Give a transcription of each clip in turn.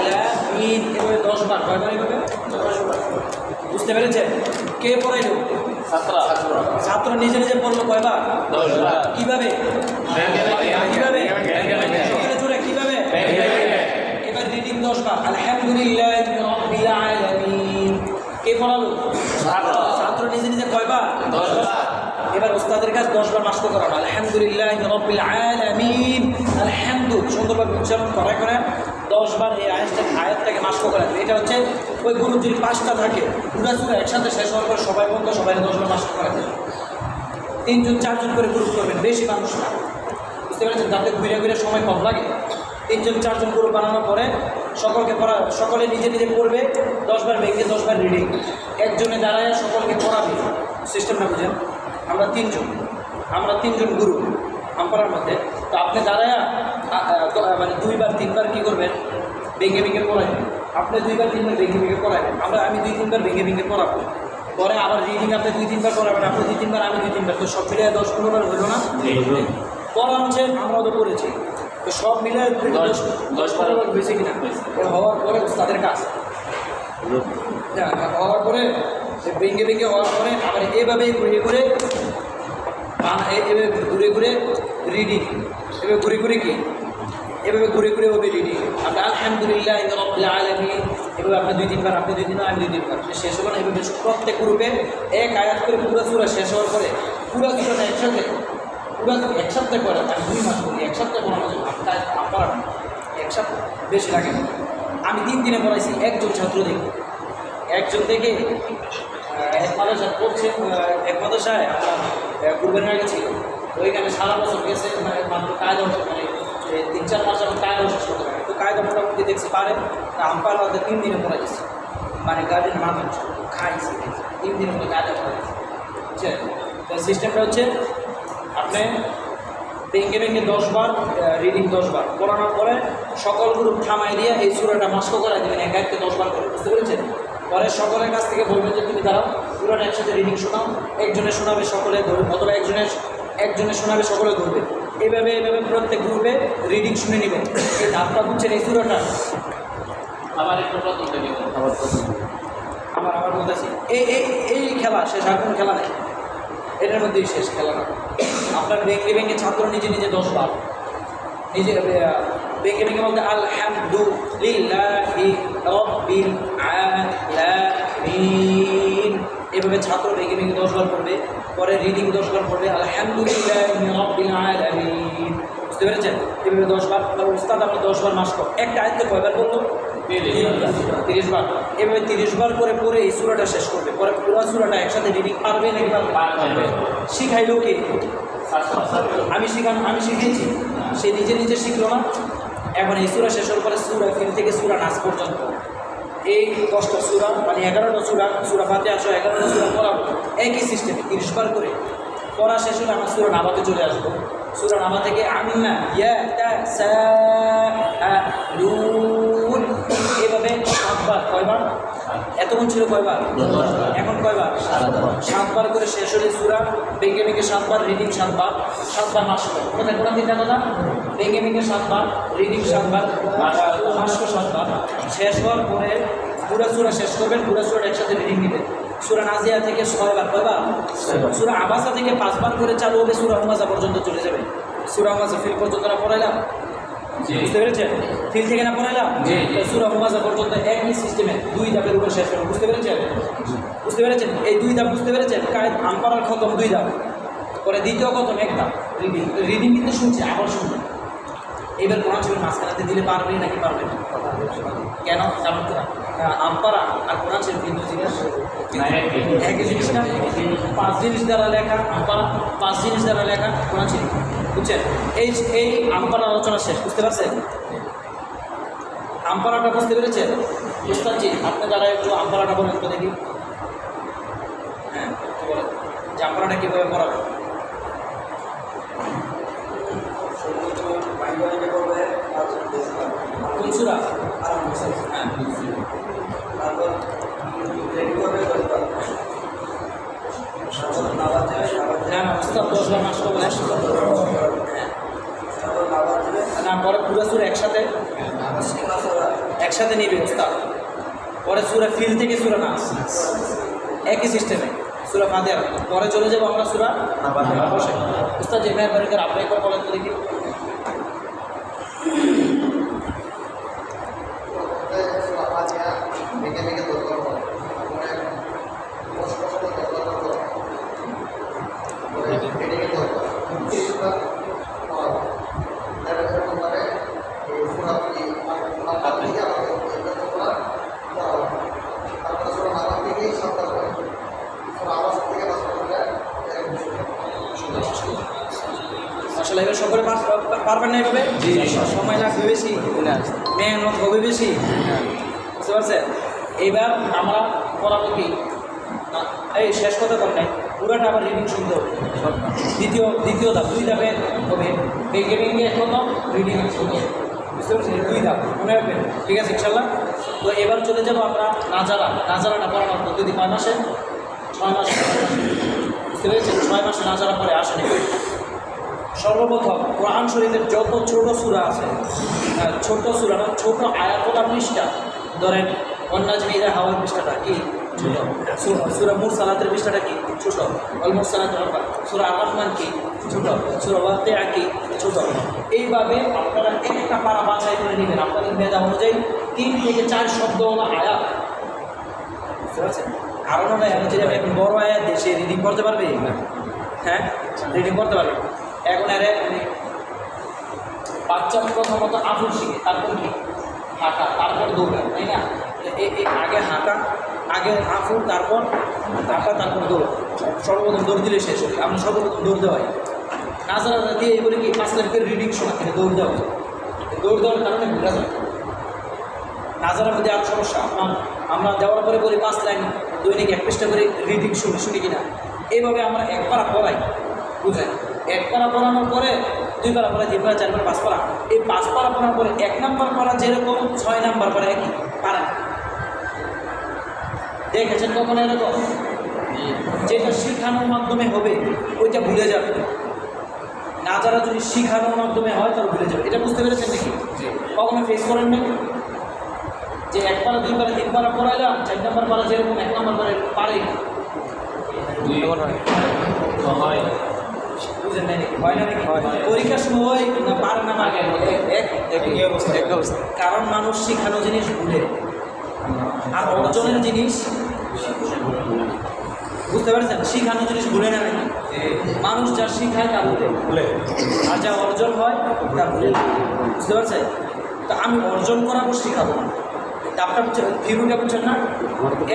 আলামিন এভাবে 10 বার কয়বার এভাবে? বুঝতে পেরেছেন? কে পড়াইল? ছাত্র নিজে নিজে পড়লো কয়বার? 10 বার। কিভাবে? কিভাবে? জোরে কিভাবে? এবার রিডিং 10 বার আলহামদুলিল্লাহি রাব্বিল আলামিন। কে পড়ালো? ছাত্র নিজে নিজে কয়বার? 10 বার। এবার ওস্তাদের কাছে 10 বার মাস্ক করানো আলহামদুলিল্লাহি রাব্বিল আলামিন। আলহামদু সুন্দরভাবে উচ্চারণ করে 10 বার এই আয়াতটাকে মাস্ক করা। এটা হচ্ছে ওই গ্রুপ যদি 5টা থাকে পুরো সূরা একসাথে শেষ হওয়ার পর সবাই বন্ধ, সবাই 10 বার মাস্ক করা যায়। 3জন 4জন করে গ্রুপ করবেন, বেশি মানুষ না, বুঝতে পেরেছেন? তাতে ঘুরে ঘুরে সময় কম লাগে। 3জন 4জন গ্রুপ বানানোর পরে সকলে নিজে নিজে পড়বে 10 বার ভেঙে 10 বার রিডিং। একজনে দাঁড়ায় সকলকে পড়াবে। সিস্টেমটা বুঝেন? আমরা 3জন গুরু আমপাড়ার মধ্যে। তো আপনি দাঁড়ায় মানে 2 বার 3 বার কী করবেন? ভেঙে ভেঙে পড়াবেন। আপনি 2 বার 3 বার ভেঙে ভেঙে পড়াবেন। আমি 2-3 বার ভেঙে ভেঙে পড়াবো। পরে আবার রিডিং আপনি 2-3 বার পড়াবেন, আপনি 2-3 বার, আমি 2-3 বার। তো সব মিলিয়ে 10-15 বার হলো না? পড়া হচ্ছে আমরাও তো পড়েছি। তো সব মিলে 10-15 বার হয়েছে কিনা? হওয়ার পরে তাদের কাজ হওয়ার পরে ভেঙে ভেঙে হওয়ার পরে আবার এভাবে ঘুরে ঘুরে এভাবে ঘুরে ঘুরে রিডিং, এভাবে ঘুরে ঘুরে কি এভাবে ঘুরে ঘুরে হবে রিডিং। আপনি আলহামদুলিল্লাহ রাব্বিল আলামিন এভাবে আপনি 2-3 বার, আপনি 2-3 বার, আমি 2-3 বার শেষ হবে না। এভাবে প্রত্যেক গ্রুপে এক আয়াত করে পুরো সূরা শেষ হওয়ার পরে পুরো সূরাটা একসাথে করে। আমি 2 মাস করি, এক সপ্তাহে পড়ানো যাবে। আপনার এক সপ্তাহ বেশি লাগে না। আমি 3 দিনে পড়াইছি। একজন ছাত্র দেখি, একজন থেকে এক মাদ্রাসা পড়ছে, এক মাদ্রাসায় আপনার কুরবানির আগে ছিল। ওইখানে সারা বছর গেছে, মানে মাত্র কায়দা মানে 3-4 মাস যখন কায়দা শেষ করতে পারে। তো কায়দা মোটামুটি দেখছি পারে। আম্পায়ার 3 দিনে পড়া গেছে, মানে গার্ডেন মানুষ খাইছে 3 দিনের মধ্যে কায়দা পড়া গেছে। বুঝছেন? তো সিস্টেমটা হচ্ছে আপনি ভেঙে ভেঙে 10 বার রিডিং 10 বার পড়ানোর পরে সকল গ্রুপ থামাই দিয়ে এই সূরাটা মাস্ক করা দেবেন এক একে 10 বার করে। বুঝতে পেরেছেন? পরে সকলের কাছ থেকে বলবেন যে তুমি দাঁড়াও, সূরাটা একসাথে রিডিং শোনাও। একজনে শোনাবে, সকলে ধরবে, অথবা একজনে শোনাবে, সকলে ধরবে। এইভাবে প্রত্যেক গ্রুপে রিডিং শুনে নেবেন। এই ধাপটা বুঝছেন? এই সূরাটা আবার একটু প্রথম থেকে আবার বলতেছি, এই খেলা শেষ, আর কোনো খেলা নেই, এটার মধ্যেই শেষ খেলাটা। আপনার ভেঙে ছাত্র নিজে নিজে 10 বার নিজে ভেঙে বলতে আলহামদুলিল্লাহি রাব্বিল আলামিন। এভাবে ছাত্র ভেঙে 10 বার পড়বে। পরে রিডিং 10 বার পড়বে আলহামদুলিল্লাহি রাব্বিল আলামিন। বুঝতে পেরেছেন? এভাবে 10 বার। উস্তাদ আমরা 10 বার মাস্ক একটা আয়াতকে কয়বার বলতো? 30 বার। এভাবে 30 বার করে পরে এই সূরাটা শেষ করবে। পরে পুরো সূরাটা একসাথে রিডিং পারবে নাকি পারবে? শিখাইলো কে? আমি শিখিয়েছি। সে নিজে নিজে শিখলো না। এখন এই সূরা শেষ হওয়ার পরে সূরা ফিল থেকে সূরা নাস পর্যন্ত এই 10টা সূরা, মানে 11টা সূরা ফাতিহা 11টা সূরা পড়াবো একই সিস্টেমে 30 বার করে। পড়া শেষ হলে আমরা সূরা নাবাতে চলে আসবো। সূরা নাবা থেকে আন্না ইয়াতাসাআলুন এভাবে 7 বার। কয়বার? এতক্ষণ ছিল কয়বার? এখন কয়বার? 7 বার করে শেষ হলে সূরা ভেঙে 7 বার, রিডিং 7 বার, 7 বার মাস্ক। কোথায় কোন 3টা কথা? ভেঙে 7 বার, রিডিং 7 বার, মাস্ক 7 বার। শেষ হওয়ার পরে পুরো সূরা শেষ করবেন। পুরো সূরাটা একসাথে রিডিং নেবেন। সূরা নাজিয়া থেকে 6 বার, কয়বার? সূরা আবাসা থেকে 5 বার করে চালু হবে, সূরা হুমাজা পর্যন্ত চলে যাবে। সূরা হুমাজা ফিল পর্যন্ত না পড়াইলাম? বুঝতে পেরেছেন? ফিল থেকে না পড়াইলাম? সূরা হুমাজা পর্যন্ত একই সিস্টেমে 2 ধাপের উপর শেষ করবেন। বুঝতে পেরেছেন? এই 2 ধাপ বুঝতে পেরেছেন? কায়েদ আমপাড়ার খতম 2 ধাপ, পরে দ্বিতীয় খতম 1 ধাপ। রিডিং কিন্তু শুনছি, আবার শুনবেন। এবার কোরআন শরীফ মাঝখানাতে দিলে পারবে নাকি পারবে না? কেন? কারণ আমপাড়া আর কোরআন শরীফ কিন্তু জিনিস একই জিনিস না। 5 জিনিস দ্বারা লেখা আমপাড়া, 5 জিনিস দ্বারা লেখা কোরআন শরীফ। বুঝছেন? এই আমপাড়া আলোচনা শেষ। বুঝতে পারছেন? আমপাড়াটা বুঝতে পেরেছেন? উস্তাদজি আপনি যারা একটু আমপাড়াটা বলেন তো দেখি। হ্যাঁ, বলেন যে আমপাড়াটা কীভাবে পড়াবেন? কোন সূরা? হ্যাঁ, উস্তাদ 10 বার মাস্ক বলে না, পরে পুরো সূরা একসাথে একসাথে নিবে ওস্তাদ, পরে সূরা ফিল থেকে সূরা নাস, একই সিস্টেমে সূরা ফাতিহা, পরে চলে যাবো আমরা সূরা অবশ্যই। ওস্তাদ যে মেহরবানি করে আপনি একবার বলেন তো দেখি। আসলে এবার সকলে পারবেন না এভাবে, সময় লাগবে বেশি, মেহনত হবে বেশি, বুঝতে পারছেন? এইবার আমরা পড়াবো কি না, এই শেষ কথা কর নাই, পুরাটা আবার রিডিং শুনতে হবে। দ্বিতীয় ধাপ, 2 ধাপে হবে, ভেঙে ভেঙে প্রথম রিডিং শুনতে হবে, বুঝতে পারছেন? 2 ধাপ মনে রাখবেন, ঠিক আছে ইনশাল্লাহ। তো এবার চলে যাবো আমরা নাজারাটা পড়ানোর পদ্ধতি 6 মাসে, 6 মাস, বুঝতে পেরেছেন? 6 মাসে নাজারা পরে আসেন। সর্বপ্রথম কোরআন শরীফের যত ছোট সূরা আছে, ছোট সূরা না, ছোট আয়াতলা পৃষ্ঠা, ধরেন ওয়ান-নাজমি ইযা হাওয়ার পৃষ্ঠাটা কি ছোট, সূরা মুরসালাতের পৃষ্ঠাটা কি ছোট, ওয়াল মুরসালাতির আরফা, সূরা আর-রহমান কি ছোট, সূরা ওয়াকিয়া কি ছোট। এইভাবে আপনারা একটা পারা বাছাই করে নেবেন আপনাদের মেধা অনুযায়ী, 3 থেকে 4 শব্দওয়ালা আয়াত, বুঝতে পারছেন? কারণ আমরা যদি আমি এখন বড় আয়াত দিই, সে রিডিং করতে পারবে? হ্যাঁ, রিডিং করতে পারবে। এখন আরে বাচ্চা প্রথমত আফুর শিখে, তারপর কি হাঁটা, তারপর দৌড়া, তাই না? আগে হাঁটা, আগে আফুর, তারপর হাঁটা, তারপর দৌড়। সর্বপ্রথম দৌড় দিলে শেষ হবে, আমরা সর্বপ্রথম দৌড় দেওয়াই নাজারা দিয়ে এগুলি কি 5 লাইন করে রিডিং শোনা থেকে দৌড় দেওয়া, দৌড় দেওয়ার কারণে ভুলে যায়। নাজারার মধ্যে আরও সমস্যা, আমরা দেওয়ার পরে বলি 5 লাইন দৈনিক 1 পৃষ্ঠা করে রিডিং শুনি কিনা, এইভাবে আমরা এক পারা পড়াই, বুঝলেন? 1 পারা পড়ানোর পরে 2 পারা পড়া, 3 পারা, 4 পারা, 5 পারা, এই 5 পারা পড়ার পরে 1 নাম্বার পড়া যেরকম 6 নাম্বার পড়া একই পারা। দেখেছেন কখনো এরকম? যেটা শিখানোর মাধ্যমে হবে ওইটা ভুলে যাবে, নাজারা যদি শিখানোর মাধ্যমে হয় তাহলে ভুলে যাবে। এটা বুঝতে পেরেছেন নাকি? কখনো ফেস করেন না যে 1 পারা, 2 পারা, 3 পারা পড়াইলাম, 4 নাম্বার পারা যেরকম 1 নাম্বার পারে পারে, বুঝলেন না নাকি? হয় না নাকি? পরীক্ষার সময় না পারে না, একই অবস্থা। কারণ মানুষ শিখানো জিনিস ভুলে, আর অর্জনের জিনিস, বুঝতে পারছেন? শিখানো জিনিস ভুলে না নাকি? মানুষ যা শিখায় তা ভুলে, আর যা অর্জন হয় তা ভুলে, বুঝতে পারছেন? তো আমি অর্জন করাবো, শিখাবো না। ডাবটা বুঝছেন, থিওরিটা বুঝছেন না?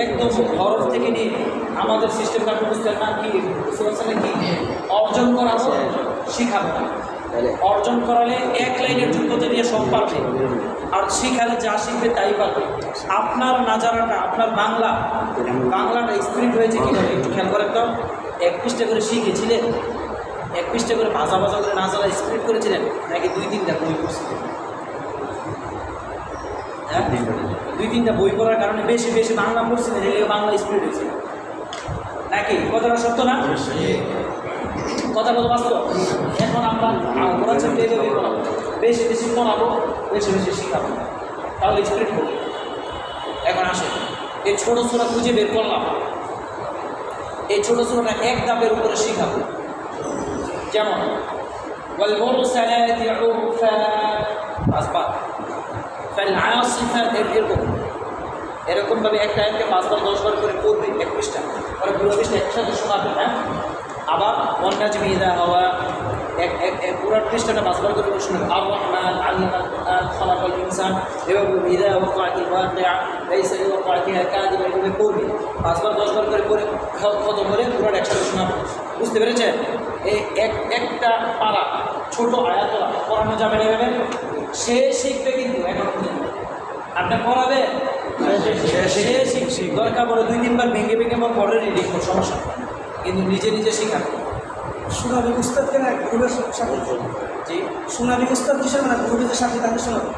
একদম হরফ থেকে নিয়ে আমাদের সিস্টেমটা বুঝতেন না কি? বুঝতে পারছেন না কি? অর্জন করাবো, শিখাবো না। অর্জন করালে 1 লাইনের যোগ্যতা দিয়ে সব পারবে, আর শিখালে যা শিখবে তাই পারবে। আপনার নাজারাটা, আপনার বাংলাটা স্পিরিট হয়েছে কীভাবে একটু খেয়াল করেন তো। 1 পৃষ্ঠা করে শিখেছিলেন, 1 পৃষ্ঠা করে ভাজা করে নাজারা স্পিরিট করেছিলেন, নাকি 2-3টা বই পড়ছিলেন? হ্যাঁ, 2-3টা বই পড়ার কারণে বেশি বাংলা পড়ছিলেন, এগুলো বাংলা স্পিরিট হয়েছে নাকি? কথাটা সত্য না? কথা বলতে বাস্তব। এখন আমরা পড়াচ্ছেন এইভাবে পড়াবো, বেশি পড়াবো, বেশি শিখাবো, তাহলে স্পিরিট হবে। এখন আসে এই ছোট ছোট খুঁজে বের করলাম, এই ছোট ছোটটা 1 ধাপের উপরে শিখাবো। যেমন والمرسلات عرفا আসবাব, এরকমভাবে একটা আয়াতকে 5 বার 10 বার করে পড়বে 1 পৃষ্ঠা, পরে পুরো পৃষ্ঠা একসাথে শোনাবে। হ্যাঁ, আবার ওয়ান-নাজমি ইযা হাওয়া, পুরো পৃষ্ঠাটা 5 বার করে শোনাবে। আর-রহমান আল্লামাল কুরআন খালাকাল ইনসান, এভাবে ইযা ওয়াকাআতিল ওয়াকিআ লাইসা লিওয়াকিআতিহা কাযিবা, এভাবে পড়বে 5 বার 10 বার করে পড়ে খতম করে পুরো একসাথে শোনাবে। বুঝতে পেরেছেন? এই একটা পারা ছোট আয়াতলা পড়ানো যাবে না এভাবে। সে শিখবে, কিন্তু এখন আপনি পড়াবে, সে শিখবে। দরকার পড়ে 2-3 বার ভেঙে আমার পরে রিডিং করো, সমস্যা, কিন্তু নিজে শিখাবে। সোনালি উস্তাদকে না গ্রুপের সাথে, জি, সোনালি উস্তাদ হিসেবে না গ্রুপের সাথে তাকে শোনাবে।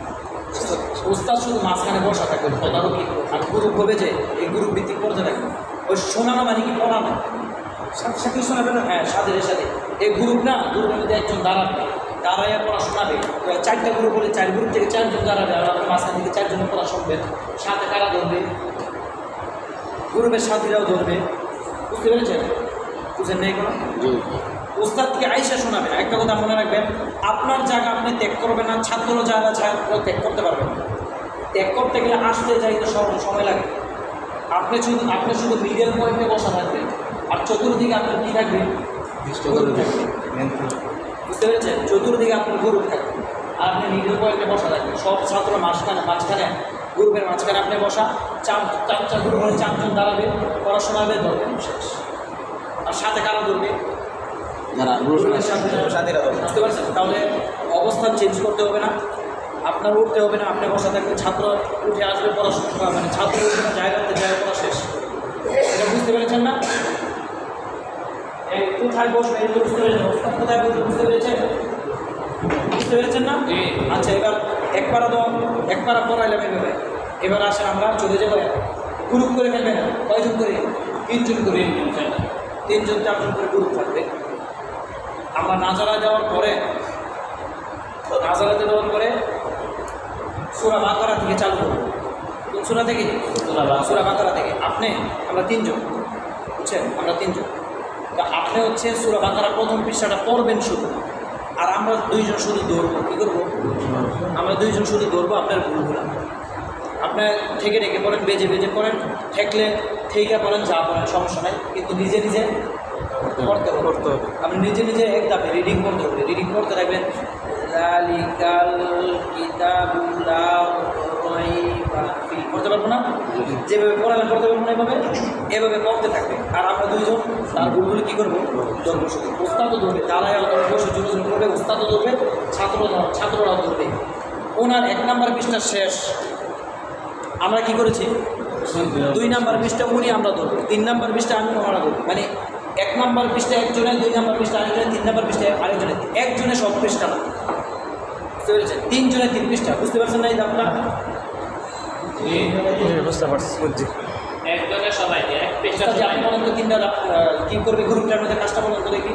উস্তাদ শুধু মাঝখানে বসা থাকবে, তদারকি, আর গ্রুপ হবে যে এই গ্রুপ ভিত্তিক পড়তে থাকবে। ওই শোনানো মানে কি পড়ানো, সাথে সাথেই শোনাবে না। হ্যাঁ, সাথে এই গ্রুপ না, গ্রুপের মধ্যে একজন দাঁড়াইয়া পড়া শোনাবে। 4টা গ্রুপ হলে 4 গ্রুপ থেকে 4 জন দাঁড়াবে, আর আপনার মাঝখান থেকে 4 জনের পড়া শোনাবে। শুনবেন, সাথে কারা ধরবে, গ্রুপের সাথীরাও ধরবে। বুঝতে পেরেছেন? বুঝেন নেই কোনো উস্তাদকে আইসা শোনাবে। একটা কথা মনে রাখবেন, আপনার জায়গা আপনি ত্যাগ করবেন না, ছাত্র জায়গা ত্যাগ করতে পারবেন না। ত্যাগ করতে গেলে আসতে যাইতে সময় লাগে। আপনি শুধু মিডল পয়েন্টে বসা থাকবেন, আর চতুর্দিকে আপনার কী থাকবে? গ্রুপ থাকবে। বুঝতে পেরেছেন? চতুর্দিকে আপনার গ্রুপ থাকবে, আর আপনি মিডল পয়েন্টে বসা থাকবেন। সব ছাত্র মাঝখানে গ্রুপের মাঝখানে আপনি বসা, চার গ্রুপ হলে 4 জন দাঁড়াবে, পড়াশোনা হবে, ধরবেন, শেষ। আর সাথে কারা ধরবে? বুঝতে পারছেন? তাহলে অবস্থান চেঞ্জ করতে হবে না, আপনার উঠতে হবে না, আপনি বসা থাকবেন, ছাত্র উঠে আসবে, পড়াশোনা মানে ছাত্র উঠবে না, জায়গাতে পড়া শেষ। এটা বুঝতে পেরেছেন না? এই কোথায় বসবে এটা বুঝতে পেরেছেন? ওস্তাদ কোথায় বসবে বুঝতে পেরেছেন? বুঝতে পেরেছেন না? আচ্ছা, এবার এক পারা পড়াইলাম এভাবে। এবার আসেন আমরা চলে যাবো, গ্রুপ করে ফেলবেন। কয়জন করে? 3 জন করে। 3 জন 4 জন করে গ্রুপ থাকবে। আমরা নাজারা যাওয়ার পরে সূরা বাকারা থেকে চালু করব। কোন সূরা থেকে? সূরা বাকারা থেকে। আমরা 3 জন, বুঝছেন? আমরা 3 জন। তা আপনি হচ্ছে সূরা বাকারা প্রথম পৃষ্ঠাটা পড়বেন শুধু, আর আমরা 2 জন শুধু ধরবো। কী করবো? আমরা 2 জন শুধু ধরবো আপনার ভুলগুলো। আপনার থেকে পড়েন, বেজে পড়েন, থেকে পড়েন, যা পড়েন সমস্যা নাই, কিন্তু নিজে পড়তে হবে। আপনি নিজে এক ধাপে রিডিং করতে হবে। রিডিং করতে থাকবেন, যালিকাল কিতাবু লা রাইবা ফিহি। পড়তে পারবো না? যেভাবে পড়ালে পড়তে পারবো না, এভাবে পড়তে থাকবে। আর আমরা 2 জন তার ভুলগুলো কী করবো? ধরবো শুধু। ওস্তাদও ধরবে, তারাই বসে জোর করবে, ওস্তাদও ধরবে, ছাত্ররাও ধরবে। ওনার 1 নাম্বার পৃষ্ঠা শেষ, আমরা কি করেছি? 2 নাম্বার পৃষ্ঠা উনি আমরা ধরবো, 3 নাম্বার পৃষ্ঠা আমি আমরা ধরবো। মানে 1 নাম্বার পৃষ্ঠা একজনের, 2 নাম্বার পৃষ্ঠা আরেকজনের, 3 নাম্বার পৃষ্ঠা আরেকজনের। একজনের সব পৃষ্ঠা না, বুঝতে পেরেছেন? 3 জনের 3 পৃষ্ঠা। বুঝতে পারছেন না এই দামটা? বুঝতে পারছি। একজনের সবাইকে এক পৃষ্ঠা যে আপনি বলেন তো 3টা কী করবে গ্রুপটার মধ্যে? কাজটা বলেন তো দেখি।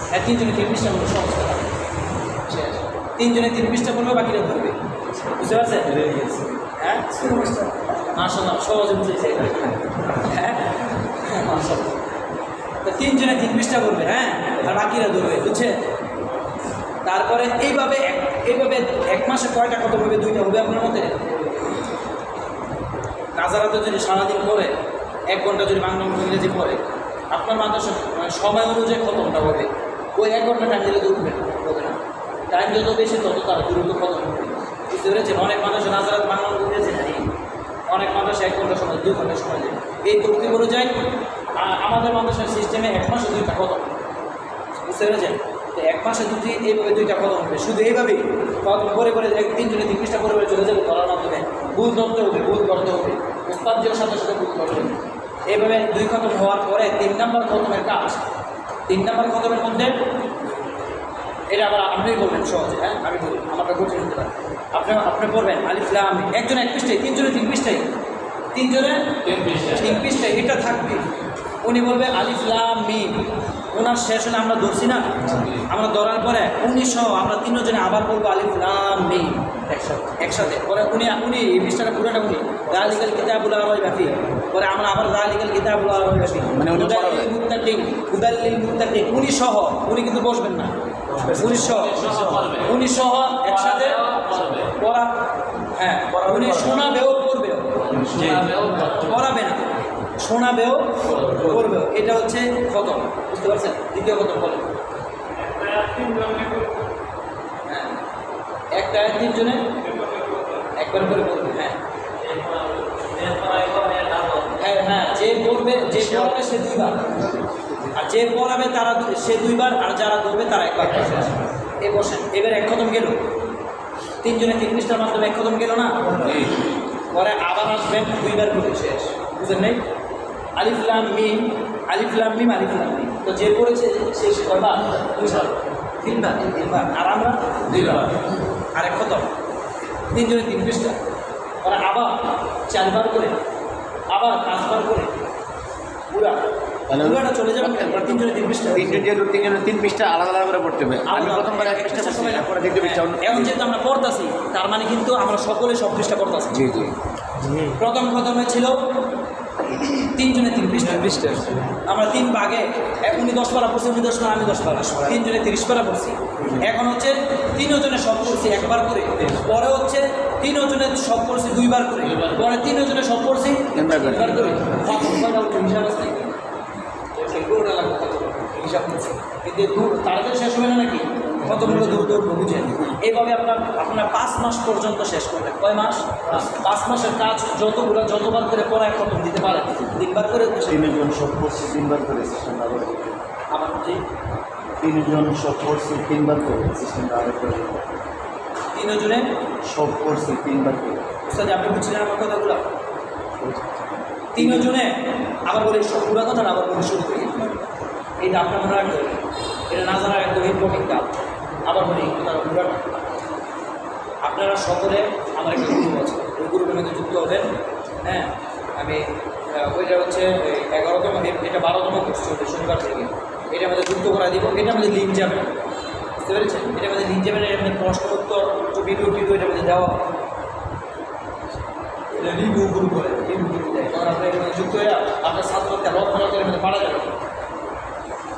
হ্যাঁ, 3 জনের 3 পৃষ্ঠা বলবো, সমস্ত 3 জনের 3 পৃষ্ঠা বলবে, বাকিটা ধরবে। বুঝতে পারছেন? হ্যাঁ, মাশাআল্লাহ, সহজে বুঝেছে। হ্যাঁ, মাশাআল্লাহ। তো 3 জনের 3 পৃষ্ঠা করবে, হ্যাঁ, আর বাকিরা ধরবে, বুঝছেন? তারপরে এইভাবে 1 মাসে কয়টা খতম হবে? 2টা হবে আপনার মতে? নাজারাতে যদি সারাদিন পড়ে, 1 ঘন্টা যদি বাংলা ইংরেজি পড়ে, আপনার মাদ্রাসা সময় অনুযায়ী খতমটা হবে। ওই 1 ঘন্টা টাইম দিলে ধরবে না। টাইম যত বেশি তত তার দ্রুত খতম হবে। বুঝতে পেরেছেন? অনেক মানুষ নাজারাত বাংলা ইংরেজি জানি, অনেক মানুষ 1 ঘন্টা সময়, 2 ঘন্টা সময় দেয়। এই তরতিব অনুযায়ী আমাদের মাদ্রাসার সিস্টেমে 1 মাসে 2টা খতম। বুঝতে পেরেছেন? তো 1 মাসে এইভাবে 2টা খতম হবে। শুধু এইভাবেই খতম করে 3 জনের 3 পৃষ্ঠা করে চলে যাবে। ধরার মাধ্যমে ভুল ধরতে হবে, ভুল করতে হবে, উস্তাদের সাথে ভুল করতে হবে। এইভাবে 2 খতম হওয়ার পরে 3 নাম্বার খতমের কাজ। 3 নাম্বার খতমের মধ্যে এটা আবার আপনিই বলবেন সহজে। হ্যাঁ, আমি বলি, আমাকে কঠিন হতে পারে। আপনি পড়বেন আলিফ লাম মিম। 1 জনের 1 পৃষ্ঠায়, 3 জনের 3 পৃষ্ঠায়, 3 জনের 3 পৃষ্ঠায় এটা থাকবে। উনি বলবে আলিফ লাম মিম। ওনার শেষ হলে আমরা ধরছি না, আমরা ধরার পরে উনি সহ আমরা 3 জনে আবার বলবো আলিফ লাম মিম একসাথে। পরে উনি এই পৃষ্ঠাটা পুরোটা উনি যালিকাল কিতাবুল লা রাইবা ফিহি। পরে আমরা আবার যালিকাল কিতাবুল লা রাইবা ফিহি, মানে হুদাল লিল মুত্তাকিন। উনি কিন্তু বসবেন না, উনি সহ একসাথে পড়া। হ্যাঁ, উনি শোনাবেও পড়বেও, পড়াবে না, শোনাবেও পড়বেও। এটা হচ্ছে খতম। বুঝতে পারছেন? দ্বিতীয় খতম বলে হ্যাঁ, একটা 3 জনে একবার করে পড়বে। হ্যাঁ হ্যাঁ, যে পড়বে, যে পড়াবে সে 2 বার, আর যে পড়াবে তারা সে 2 বার, আর যারা ধরবে তারা 1 বার। বসেন। এবার 1 খতম গেল, 3 জনের 3 পৃষ্ঠার মাধ্যমে 1 খতম গেল না? পরে আবার আসবেন 2 বার করে, শেষ। বুঝলেন নাই? আলিফ লাম মিম, আলিফ লাম মিম, আলিফ লাম মিম। তো যে পড়েছে সে কয়বার? 2 বার, 3 বার, আর আমরা 2 বার। আর 1 খতম, 3 জনের 3 পৃষ্ঠা। পরে আবার 4 বার করে, আবার 5 বার করে পুরা তাহলে পুরোটা চলে যাবে এবার তিনজনে 3 পৃষ্ঠা তিনজনে 3 পৃষ্ঠা আলাদা আলাদা করে পড়তে হবে। আমি আলাদা- প্রথমবার 1 পৃষ্ঠা পড়ছি, সময় তারপরে 2 পৃষ্ঠা অন্য- এখন যেহেতু আমরা পড়তাছি তার মানে কিন্তু আমরা সকলে সব পৃষ্ঠা পড়তাছি। জি জি প্রথম খতমে ছিল তিনজনে 3 পৃষ্ঠা আমরা 3 ভাগে, উনি 10 পারা পড়ছি, উনি 10 পারা, আমি 10 পারা, তিনজনে 30 পারা পড়ছি। এখন হচ্ছে তিনজনে সব পড়ছি একবার করে, পরে হচ্ছে তিনজনে সব পড়ছি 2 বার করে, পরে তিনজনে সব পড়ছি 3 বার করে। 2 বার করে। খতম কয়টা উঠে হিসাব আছে নাকি? পুরোটা লাগবে খতম, হিসাব করছি। কিন্তু তাড়াতাড়ি শেষ হবে না নাকি? কতগুলো দূর দূর বুঝেন। এইভাবে আপনার 5 মাস পর্যন্ত শেষ করবেন। কয় মাস? 5 মাসের কাজ যতবার করে পড়ায় খতম দিতে পারেন, 3 বার করে তিনজন সব পড়ছি 3 বার করে সিস্টেমটা আবার আমার যে তিনজন সব পড়ছি 3 বার করে সিস্টেমটা আবার করে তিনজনে সব পড়ছি 3 বার করে। উস্তাদ আপনি বুঝছিলেন আমার কথাগুলো? তিনজনে আবার বলি সব পুরো কথা আবার বলি শুরু করি। এইটা আপনার মনে রাখতে হবে, এটা না জানার একদম ইম্পর্টেন্ট কাজ। আবার বলি তার পুরাটা আপনারা সকলে আমার একটা গ্রুপ আছে, ওই গ্রুপের মধ্যে যুক্ত হবেন। হ্যাঁ, আমি ওইটা হচ্ছে 11তম, এটা 12তম কোর্স চলবে শনিবার থেকে। এটার মধ্যে যুক্ত করা দিব, এটার মধ্যে লিঙ্ক যাবে, বুঝতে পেরেছেন? এটার মধ্যে লিঙ্ক যাবে, এটার মধ্যে প্রশ্ন উত্তর ভিডিও এটার মধ্যে দেওয়া রিভিউ গ্রুপ করে রিভিউ দেয়। তখন আপনার এটার মধ্যে যুক্ত হয়ে আপনার ছাত্রকে রক্ষণার মধ্যে পাড়া যাবে।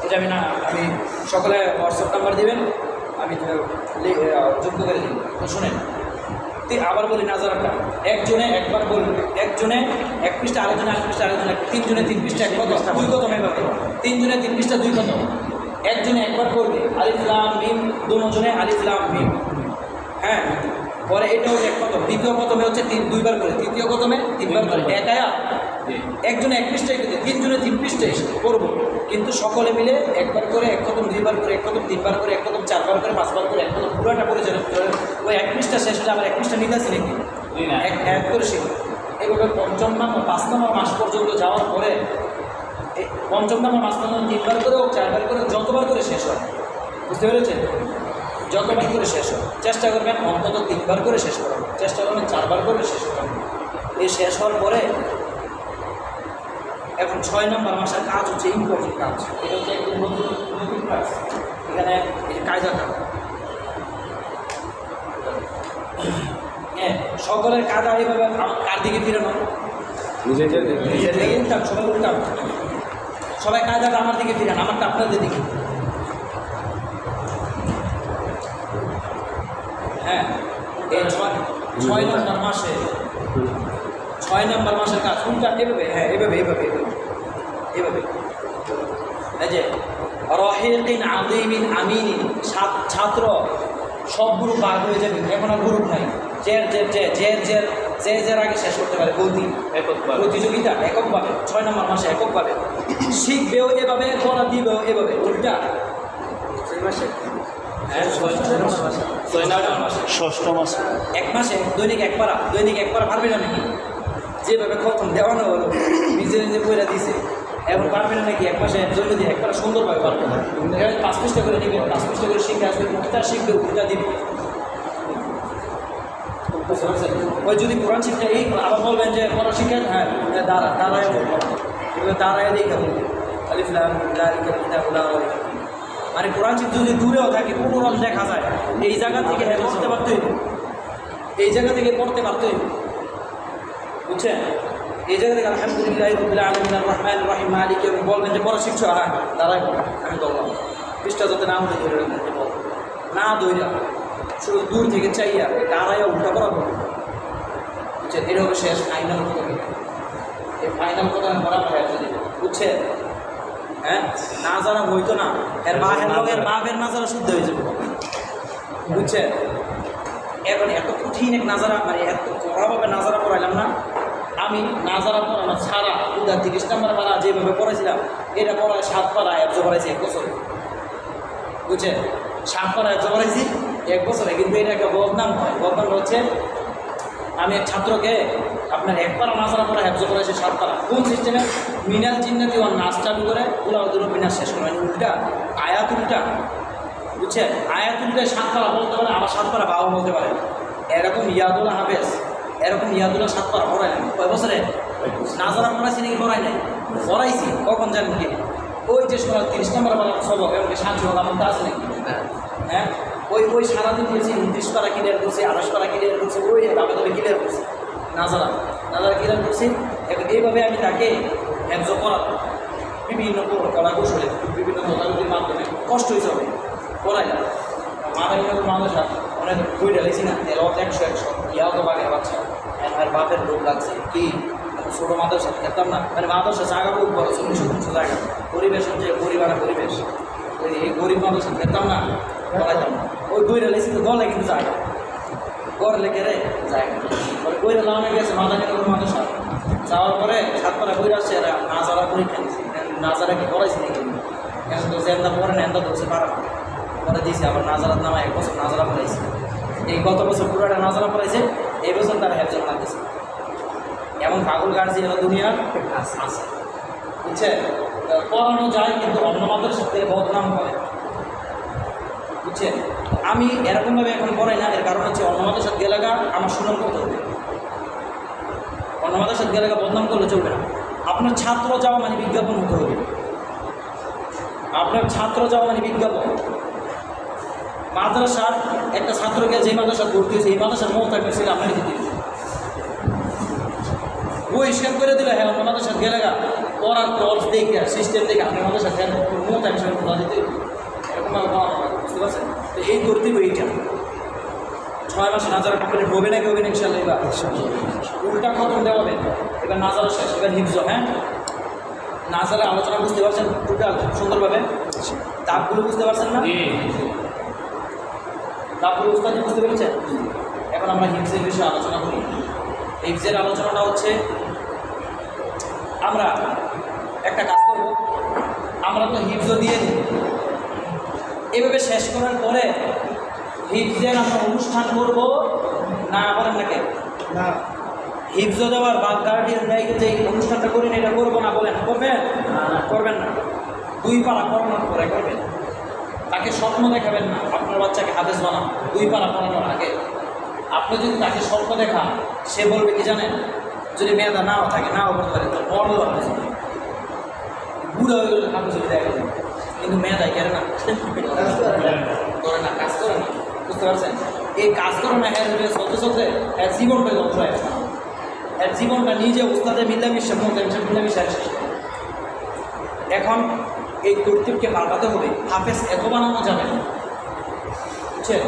এটা আমি সকলে হোয়াটসঅ্যাপ নাম্বার দিবেন, আমি যুক্ত করে দিই। তো শোনেন, আবার বলি নাজারাটা একজনে একবার বলবে, একজনে 1 পৃষ্ঠা, আরেকজনে 1 পৃষ্ঠা, আরেকজনে 3জনে 3 পৃষ্ঠা, 1 কথা 2 কত এভাবে 3জনে 3 পৃষ্ঠা 2 কত। একজনে একবার করবে আলিফ লাম মিম, দুজনে আলিফ লাম মিম। হ্যাঁ, পরে এটা হচ্ছে 1 কত, দ্বিতীয় কতমে হচ্ছে 2 বার করে, তৃতীয় কতমে 3 বার করে। এক আয়াত একজনে 1 পৃষ্ঠায় কিন্তু 3জনে 3 পৃষ্ঠায় করবো, কিন্তু সকলে মিলে একবার করে 1 কদম 2 বার করে, 1 কদম 3 বার করে, 1 কদম 4 বার করে, 5 বার করে, 1 কদম পুরোটা করে যেন ওই 1 পৃষ্ঠা শেষ হলে আবার 1 পৃষ্ঠা নিতে আসি নাকি এক করে শিখব। এইভাবে 5ম বা 5 নম্বর মাস পর্যন্ত যাওয়ার পরে 5ম নম্বর মাস পর্যন্ত 3 বার করে হোক 4 বার করে যতবার করে শেষ হয়, বুঝতে পেরেছেন? যতবার করে শেষ হয় চেষ্টা করবেন অন্তত 3 বার করে শেষ করার, চেষ্টা করবেন 4 বার করে শেষ করার। এই শেষ হওয়ার পরে এখন 6 নম্বর মাসের কাজ হচ্ছে ইম্পর্টেন্ট কাজ। এটা হচ্ছে একদম নতুন কাজ। এখানে এই কায়দাটা হ্যাঁ, সকলের কায়দা এইভাবে কার দিকে ফিরানো, উল্টান, সবাই উল্টান, সবাই কায়দাটা আমার দিকে ফিরান, আমারটা আপনাদের দিকে। হ্যাঁ, এই 6 নম্বর মাসে 6 নম্বর মাসের কাজ কোনটা? এভাবে, হ্যাঁ এভাবে এভাবে এভাবে এভাবে। এই যে রহিকিন আযীমিন আমিনিন, ছাত্র সব গ্রুপ ভাগ হয়ে যাবে, এখন আর গ্রুপ নাই। যে আগে শেষ করতে পারে প্রতিযোগিতা এককভাবে 6 নম্বর মাসে এককভাবে শিখবেও এভাবে, পড়া দিবেও এভাবে। উল্টা 6 মাসে, হ্যাঁ 6 নম্বর মাসে 6ষ্ঠ মাস 1 মাসে দৈনিক 1 পারা পারবে না নাকি? যেভাবে খতম দেওয়ানো হলো নিজে নিজে বইরা দিছে, এখন পারবে না নাকি? 1 মাসে দৈনিক 1 পারা সুন্দরভাবে পারবে না। 5 পৃষ্ঠা করে নেবে, 5 পৃষ্ঠা করে শিখে আসবে, উল্টা শিখবে, উল্টা দিবে। ওই যদি কোরআন শিক্ষা এই আবার বলবেন যে কোরআন শিক্ষা, হ্যাঁ দাঁড়ায় এবার দাঁড়ায় দেখে বলবে আলিফ লাম যালিকাল কিতাবু লা রাইবা ফীহি। মানে কোরআন শিক্ষা যদি দূরেও থাকে পুনরায় দেখা যায়, এই জায়গা থেকে পড়তে পারতে হইব, এই জায়গা থেকে পড়তে পারতে হইব, বুঝছেন? এই জায়গা থেকে আলহামদুলিল্লাহ রাব্বিল আলামিন আর রহমানির রহিম মালিক বলবেন যে পড়া শিখছো, হ্যাঁ দাঁড়ায় আমি বললাম পৃষ্ঠা যাতে না উঠে ধরে না দইরা শুধু দূর থেকে চাইয়া দাঁড়াইয়া উল্টা করা বলবো, বুঝছেন? এটা হবে শেষ ফাইনাল কথা। এই ফাইনাল কথা করা হয় যদি, বুঝছেন? হ্যাঁ, না জানা হইতো না, এর বাপের না জানা শুদ্ধ হয়ে যাবে, বুঝছেন? এখন এত কঠিন এক নাজারা, মানে এত কড়াভাবে নাজারা পড়াইলাম না আমি। নাজারা পড়ানো ছাড়া উদার 30 নম্বর পারা যেভাবে পড়াইছিলাম, এটা পড়ায় 7 পারা 1 পড়াইছি 1 বছরে, বুঝছেন? 7 পারা 1 পড়াইছি 1 বছরে। কিন্তু এটা একটা বদনাম হয়। বদনাম হচ্ছে আমি এক ছাত্রকে আপনার 1 পারা নাজারা পড়া 1 পড়াইছি 7 পারা। কোন সিস্টেমে? মিনাল জিন্নাতি ওয়ান নাস চালু করে উলাউদ্দিন মিনাস শেষ করে, উল্টা আয়াত উল্টা, বুঝছেন? আয়াত উল্টা 7 পারা বলতে পারে, আবার 7 পারা বাও বলতে পারে। এরকম ইয়াদুল্লাহ হাফেজ, এরকম ইয়াদুল্লাহ 7 পারা পড়াইলেন কয় বছরে? নাজারা পড়াইছি নাকি পড়াই নাই? পড়াইছি কখন জানেন কি ওই যে সময় 30 নম্বর পারা সবক এমনকি 60 হোক আমার আছে নাকি হ্যাঁ ওই সারাদিন দিয়েছি 29 পারা ক্লিয়ার করছি 28 পারা ক্লিয়ার করছি ওই ভাবে তবে ক্লিয়ার করছি নাজারা ক্লিয়ার করছি এখন এইভাবে আমি তাকে হেফজ করাবো বিভিন্ন কলা কৌশলে বিভিন্ন তথাগতির মাধ্যমে কষ্ট হয়েছে হবে পড়াই না মাদারিনগর মানুষ অনেক বই ঢালেছি না তেলত 100 ইয়াও তো বাঘের বাচ্চা আর বাপের লোক লাগছে কি ছোটো মাদ্রাসা খেতাম না মানে মাদ্রাসা জায়গা খুব বড় 40-50 জায়গা পরিবেশ হচ্ছে পরিবেশ এই গরিব মাদ্রাসা খেতাম না পড়াইতাম না ওই বই ঢালেছি তো গলে কিন্তু জায়গা গড় লেগে রে জায়গা বই ঢালা অনেক গেছে মাদারিনগর মাদ্রাসা যাওয়ার পরে ছাত্ররা বই আসছে এরা নাজারা পরীক্ষা নিয়েছি নাজারা কি পড়াইছি নাকি এখন তো এন্দা পড়েন এন্দা ধরছে পারা পরে দিয়েছি আবার নাজারাত নামা 1 বছর নাজারা পড়াইছে এই গত বছর পুরোটা নাজারা পড়াইছে এই বছর তারা হেফজ বানাইছে এমন পাগল গার্জিয়ান দুনিয়ার আছে বুঝছেন পড়ানো যায় কিন্তু অন্য মাদ্রাসার থেকে বদনাম করে বুঝছেন আমি এরকমভাবে এখন পড়াই না এর কারণ হচ্ছে অন্য মাদ্রাসার গেলাগা আমার সুনাম করতে হবে অন্য মাদ্রাসার গেলাগা বদনাম করলে চলবে না আপনার ছাত্র যাওয়া মানে বিজ্ঞাপন হতে হবে আপনার ছাত্র যাওয়া মানে বিজ্ঞাপন মাদ্রাসার একটা ছাত্রকে যে মাদ্রাসা ভর্তি হয়েছে এই মাদ্রাসার মৌতাকে ছিল আপনাকে দিতে পরিষ্কার করে দিলে হ্যাঁ অন্য মাদ্রাসার গেলাগা পড়ার কোর্স দেখে সিস্টেম দেখে আপনি মাদ্রাসার হ্যাঁ মৌতাকে সঙ্গে খোলা দিতে এরকমভাবে বুঝতে পারছেন তো এই করতে হবে এইটা 6 মাসে নাজারা কমপ্লিট হবে নাকি হবে না ইনশাআল্লাহ এবার উল্টা খতম দেওয়া হবে এবার নাজারা শেষ এবার হিফজ হ্যাঁ নাজারা আলোচনা বুঝতে পারছেন টোটাল সুন্দরভাবে দাগগুলো বুঝতে পারছেন না দাগগুলো বুঝতে পেরেছেন এখন আমরা হিফজের বিষয়ে আলোচনা করি হিফজের আলোচনাটা হচ্ছে আমরা একটা কাজ করব আমরা তো হিফজ দিয়ে দিই এভাবে শেষ করার পরে হিফজের আমরা অনুষ্ঠান করব না করেন নাকি না হিফজ দেওয়ার বা গার্ডিয়ান রাইকে যে অনুষ্ঠানটা করি না এটা করবো না বলেন করবেন না 2 পারা পড়ানোর পরে করবেন তাকে স্বপ্ন দেখাবেন না আপনার বাচ্চাকে হাফেজ বানান 2 পারা পড়ানোর আগে আপনি যদি তাকে স্বপ্ন দেখান সে বলবে কি জানেন যদি মেয়েদা নাও থাকে নাও করতে পারে তো বড় হাফেজ বুড়ো হয়ে গেলে হাফেজ হয়ে যায় কিন্তু মেয়েদাই কেন না করে না কাজ করে না বুঝতে পারছেন এই কাজ করে না হ্যাঁ চলতে এর জীবনটা ধ্বংস হয়ে গেছে এর জীবনটা নিজে উস্তাদে মিলামিশে মিলামিশে শেষ এখন এই তরতিবকে পাল্টাতে হবে হাফেজ এত বানানো যাবে না বুঝছেন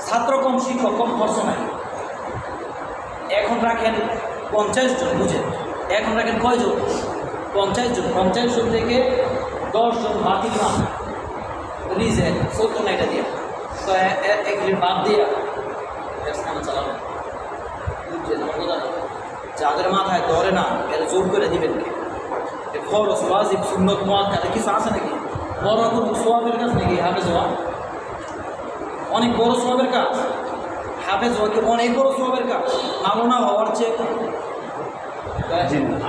ছাত্র কম শিক্ষক কম খরচ নাই এখন রাখেন 50 জন বুঝেন এখন রাখেন কয়জন 50 জন 50 জন থেকে 10 জন বাতিল না রিজেন 70 না এটা দিয়ে তো একদিন বাদ দিয়ে চালাবেন যাদের মাথায় ধরে না এর জোর করে দিবেন কে খরচ ওয়াজিব সুন্নত মুআক্কাদা কিছু আছে নাকি বড় কোনো সোয়াবের কাজ নাকি হাফেজ হওয়া অনেক বড় সোয়াবের কাজ হাফেজ হওয়া কি অনেক বড় সোয়াবের কাজ মাওলানা হওয়ার চেয়ে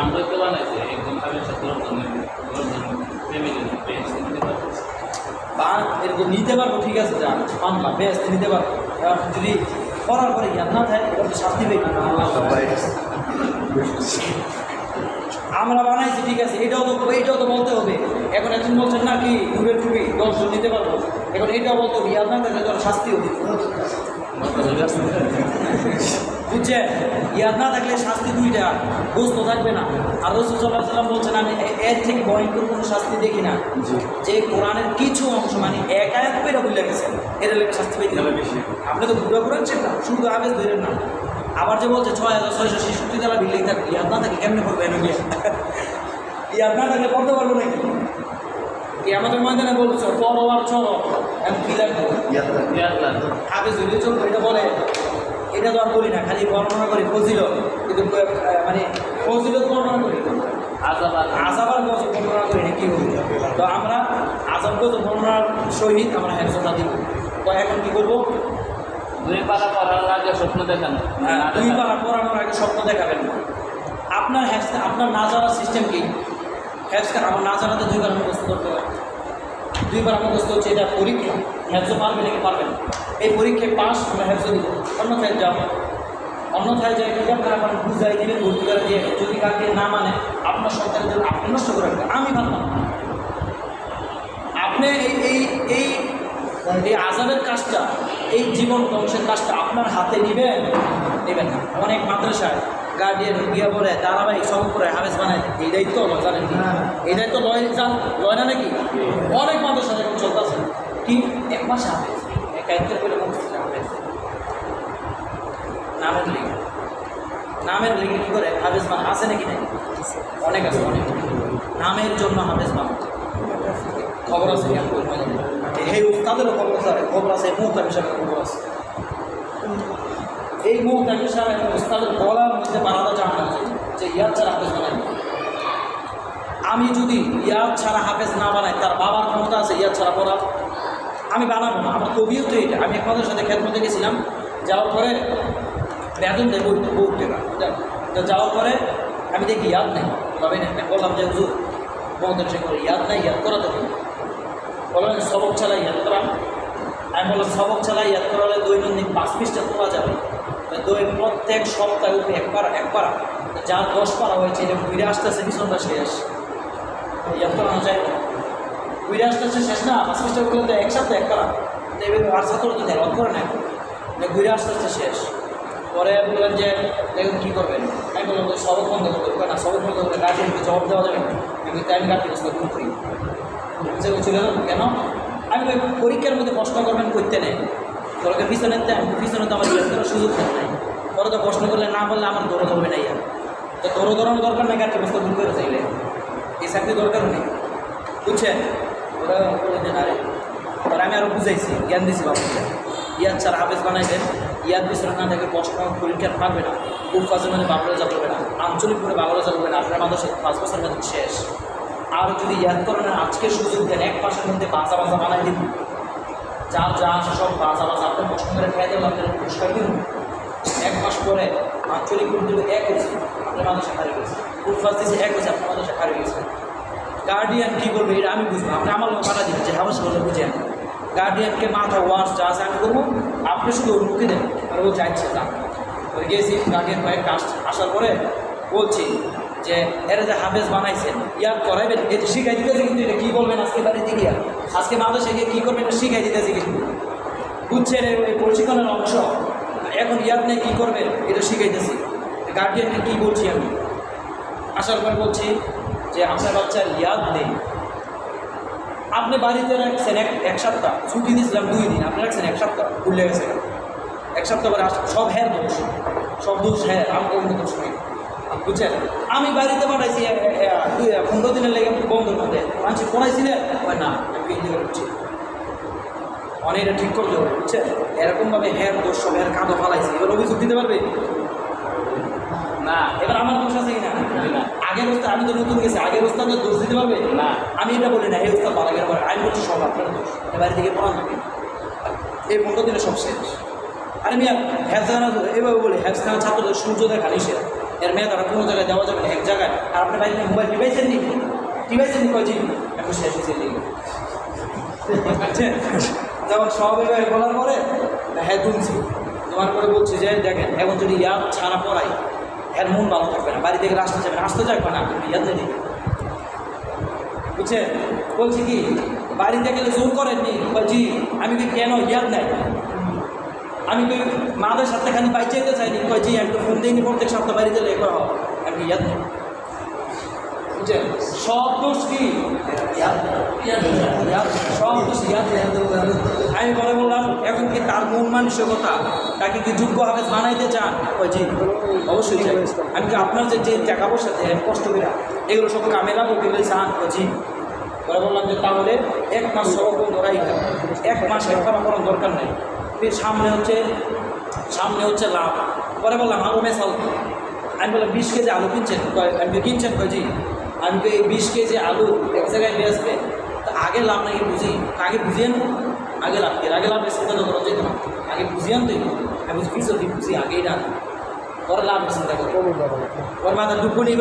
আমরা তো বানাইছি একদম হাফেজ ছাত্রের জন্য বা এরকম নিতে পারবো ঠিক আছে যা মানলাম বেশ নিতে পারবো যদি করার পরে জ্ঞান না থাকে এটা তো শাস্তি পেয়ে আমরা বানাইছি ঠিক আছে এটাও তো বলতে হবে এখন একজন বলছেন না কি টুবের টুবি 10 জন নিতে পারবো এখন এটাও বলতে হবে ইয়াদ না থাকলে তোর শাস্তিও দিতে বুঝছেন ইয়াদ না থাকলে শাস্তি 2টা গোস্ত থাকবে না আর রাসূল সাল্লাল্লাহু আলাইহি ওয়াসাল্লাম বলছেন আমি এর থেকে ভয়ঙ্কর কোনো শাস্তি দেখি না যে কোরআনের কিছু অংশ মানে এক আয়াত পেরা ভুলে গেছেন এর লেগে শাস্তি পেতে হবে বেশি আপনি তো পুরো কোরআন ছিল না শুধু আবেজ ধরেন না আবার যে বলছে 6666 দ্বারা বিল্ডিং থাকবে ইয়াদ না থাকে কেমনে করবে এনে ইয়াদ না থাকলে পড়তে পারবো নাকি কি আমাদের ময়দানে বলছো পড়ো আর চলো এখন কি লাগবে আবেজ ধরে চলবে এটা বলে এটা তো আর বলি না খালি বর্ণনা করি ফজিলত কিন্তু মানে ফজিলত বর্ণনা করি আজাবার গজব বর্ণনা করি না কি বলি তো আমরা আজাব গজব বর্ণনার সহিত আমরা হেফজটা দিব তো এখন কী করবো 2 পারা পড়ার আগে স্বপ্ন দেখানো 2 পারা পড়ানোর আগে স্বপ্ন দেখাবেন না আপনার আপনার নাজারা সিস্টেম কি হেফজটা আমার নাজারাতে 2 বার মুখস্থ করতে হয় 2 বার মুখস্থ হচ্ছে এটা পরীক্ষা হেফজ পারবে নাকি পারবেন এই পরীক্ষায় পাস আমরা হেফজ দিব অন্যথায় যাও অন্যথায় যে কি আপনার আমার বুঝাই দিবেন ভর্তি করে দিয়ে যদি কাকে না মানে আপনার সন্তানের জন্য আপনি নষ্ট করে রাখবেন। আমি ভাবলাম আপনি এই এই এই আজাবের কাজটা, এই জীবন ধ্বংসের কাজটা আপনার হাতে নেবেন না। অনেক মাদ্রাসায় গার্ডিয়ান গিয়া বলে ধারাবাহিক সব করে হাফেজ বানায়, এই দায়িত্ব লয়, জানেন কি? এই দায়িত্ব লয় না নাকি? অনেক মাদ্রাসা এখন চলতেছে কি 1 মাস হাফেজ, এক দায়িত্বের বলে হাফেজ নামের লিগে কী করে হাফেজ বানা আছে নাকি নাই? অনেক আছে, অনেক নামের জন্য হাফেজ বানা খবর আছে। এই উস্তাদেরও খবর আছে, মুহতামিম সাহেবের খবর আছে। এই মুহতামিম সাহেব উস্তাদের গলার মধ্যে বানাতে চান না যে ইয়াদ ছাড়া হাফেজ বানাই। আমি যদি ইয়াদ ছাড়া হাফেজ না বানাই, তার বাবার ক্ষমতা আছে ইয়াদ ছাড়া পড়ার? আমি বানাবো না। আমার কবিও তো এটা। আমি একমাদের সাথে খেদমতে গেছিলাম, যাওয়ার পরে বেতন দেয় বহুত টাকা। তো যাওয়ার পরে আমি দেখি ইয়াদ নেই, তবে না বললাম যে হুজুর মহতের সে করে ইয়াদ নাই, ইয়াদ করা তো বললেন সবক ছাড়া ইয়াদ করা। আমি বললাম সবক ছাড়া ইয়াদ করা হলে দৈনন্দিন 5 পৃষ্ঠা তোলা যাবে। প্রত্যেক সপ্তাহে উপরে একবার যার 10 পারা হয়েছে এটা ঘুরে আসতেছে পিছনটা শেষ, ইয়াদ করানো যায় না। ঘুরে আসতেছে শেষ না, 5 পৃষ্ঠা করলে তো এক সপ্তাহে এক পারা, আর ছাত্র তো রদ করে না, ঘুরে আসতে শেষ। পরে বললেন যে দেখুন কী করবেন? আমি বললাম যে সবক বন্ধ করবে না, সবক বন্ধ করে গার্জিয়ানকে জবাব দেওয়া যাবে না। আমি টাইম গার্জিয়ান ভুল করি ছিল কেন? আমি পরীক্ষার মধ্যে প্রশ্ন করবেন করতে নেই, তোরকে পিছনে তো আমার ইয়ে করার সুযোগ নাই। পরে তো প্রশ্ন করলে না বললে আমার দৌড় ধরবে না। ইয়ার তো দৌড় ধরানো দরকার নাই, গার্জিয়ান ভুল করে চাইলে এই চাকরি দরকারও নেই, বুঝছেন? ওরা বললেন যে না রে, ওরা আমি আরও বুঝাইছি, জ্ঞান দিয়েছি বাবুকে ইয়াদ ছাড়া হাফেজ বানাইবেন। ইয়াদ পিছনে না থাকে প্রশ্ন পরীক্ষার পারবে না, খুব ফাজের মধ্যে বাংলা যাবে না, আঞ্চলিক করে বাংলা যাবে না, আপনার মানুষের 5 বছরের মধ্যে শেষ। আর যদি ইয়াদ করেন আজকে সুযোগ দেন, 1 মাসের মধ্যে বাঁচা বানাই দিন, যা যা আসে সব বাঁচা আপনার প্রশ্ন করে খেয়ে দেবেন, আপনার পুরস্কার দিন। 1 মাস পরে আঞ্চলিক উর্দু 1 হয়েছে, আপনার মানুষের হারিয়ে গেছে, খুব ফাজ দিয়েছে 1 হয়েছে, আপনার মানুষের হারিয়ে গেছে। গার্ডিয়ান কী বলবে এটা আমি বুঝবো, আপনি আমার লোক পাঠা দিবেন যে হাফেজ বলে বুঝেন। গার্ডিয়ানকে মাথা ওয়াশ যা আছে আমি করবো, আপনি শুধু অনুমতি দেন আর ও চাইছে যা ওই গেছি। গার্ডিয়ান কয়েকটা আসার পরে বলছি যে এরা যে হাফেজ বানাইছেন ইয়াদ করাইবেন, এটা শিখাই দিতেছে, কিন্তু এটা কী বলবেন আজকে বাড়িতে গিয়া, আজকে মাদ্রাসা গিয়ে কী করবেন এটা শিখাই দিতেছে কিন্তু, বুঝছেন? এই প্রশিক্ষণের অংশ। এখন ইয়াদ নেই কী করবেন এটা শিখাইতেছি। গার্ডিয়ানকে কী বলছি আমি আসার পর বলছি যে আপনার বাচ্চার ইয়াদ নেই, আপনি বাড়িতে রাখছেন এক সপ্তাহ, ছুটি দিয়েছিলাম 2 দিন, আপনি রাখছেন 1 সপ্তাহ, ভুলে গেছে 1 সপ্তাহ পরে সব হ্যাঁ দোষ, সব দোষ হ্যাঁ, আমি কোনো দোষ নেই, বুঝছেন? আমি বাড়িতে পাঠাইছি 15 দিনের লেগে বন্ধুর মধ্যে মানুষ পড়াইছিলেন না, আমি ইয়ে করছি অনেক এটা ঠিক করতে হবে, বুঝছেন? এরকমভাবে হ্যাঁ দোষ সব হ্যাঁ কাঁদো ফালাইছি, এবার অভিযোগ দিতে পারবে না? এবার আমার দোষ আছে কিনা? আগের ওস্তাদ, আমি তো নতুন গেছি, আগের ওস্তাদের দোষ দিতে পারবে না। আমি এটা বলি না এই ওস্তাদ ভালো গেলে পরে, আমি বলছি সব আপনার দোষ, বাড়ি থেকে পড়ান হবে এই 15 দিনে সব শেষ। আর আমি হ্যাফজানা এইভাবে বলি, হ্যাফজানা ছাত্রদের সূর্য দেখা নিষেধ, এর মেয়ে তারা কোনো জায়গায় দেওয়া যাবে না, এক জায়গায়। আর আপনি বাড়িতে মোবাইল টিপাইছেন নি কয়েছি এখন শেষ হয়েছে নি, যখন সব এভাবে বলার পরে হ্যাঁ তুলছি, তোমার পরে বলছি যে দেখেন এখন যদি ইয়াদ ছাড়া পড়াই এর মন ভালো থাকবে না, বাড়ি থেকে আসতে যাবে না, কিন্তু ইয়াদ নেই, বুঝছেন? বলছি কি বাড়িতে গেলে জোর করেননি, জি আমি কি কেন ইয়াদ নাই, আমি কি মাদের সাথে খালি বাইচে যেতে চাইনি, জি আমি তো ফোন দিইনি প্রত্যেক সপ্তাহ বাড়িতে লেগে করা হবে, আমি কি ইয়াদ নেই, বুঝছেন? সব দোষ কি সব দোষ ইয়াদ। আমি পরে বললাম এখন কি তার মন মানসিকতা, তাকে কি যোগ্য হাফেজ বানাইতে চান? জি অবশ্যই চাই। আমি কি আপনার যে টাকা পয়সা দেন কষ্ট করে এগুলো সব কামেরা বলতে গেলে চান? জি। পরে বললাম যে তাহলে 1 মাস সবক বন্ধ রাখা, 1 মাস একবার করার দরকার নেই, সামনে হচ্ছে লাভ। পরে বললাম আলু মেশাল, আমি বললাম 20 কেজি আলু কিনছেন? আমি কিনছেন? জি। আমি তো এই 20 কেজি আলু এক জায়গায় বেসবে, তা আগে লাভ নাকি বুঝি, আগে বুঝিয়েন, আগে লাভ কি, আগে লাভ চিন্তা তো করা যেত না, আগে বুঝিয়ান তো আমি বুঝি আগেই না, পরে লাভ চিন্তা করো, ওর মাথা ডুবুনি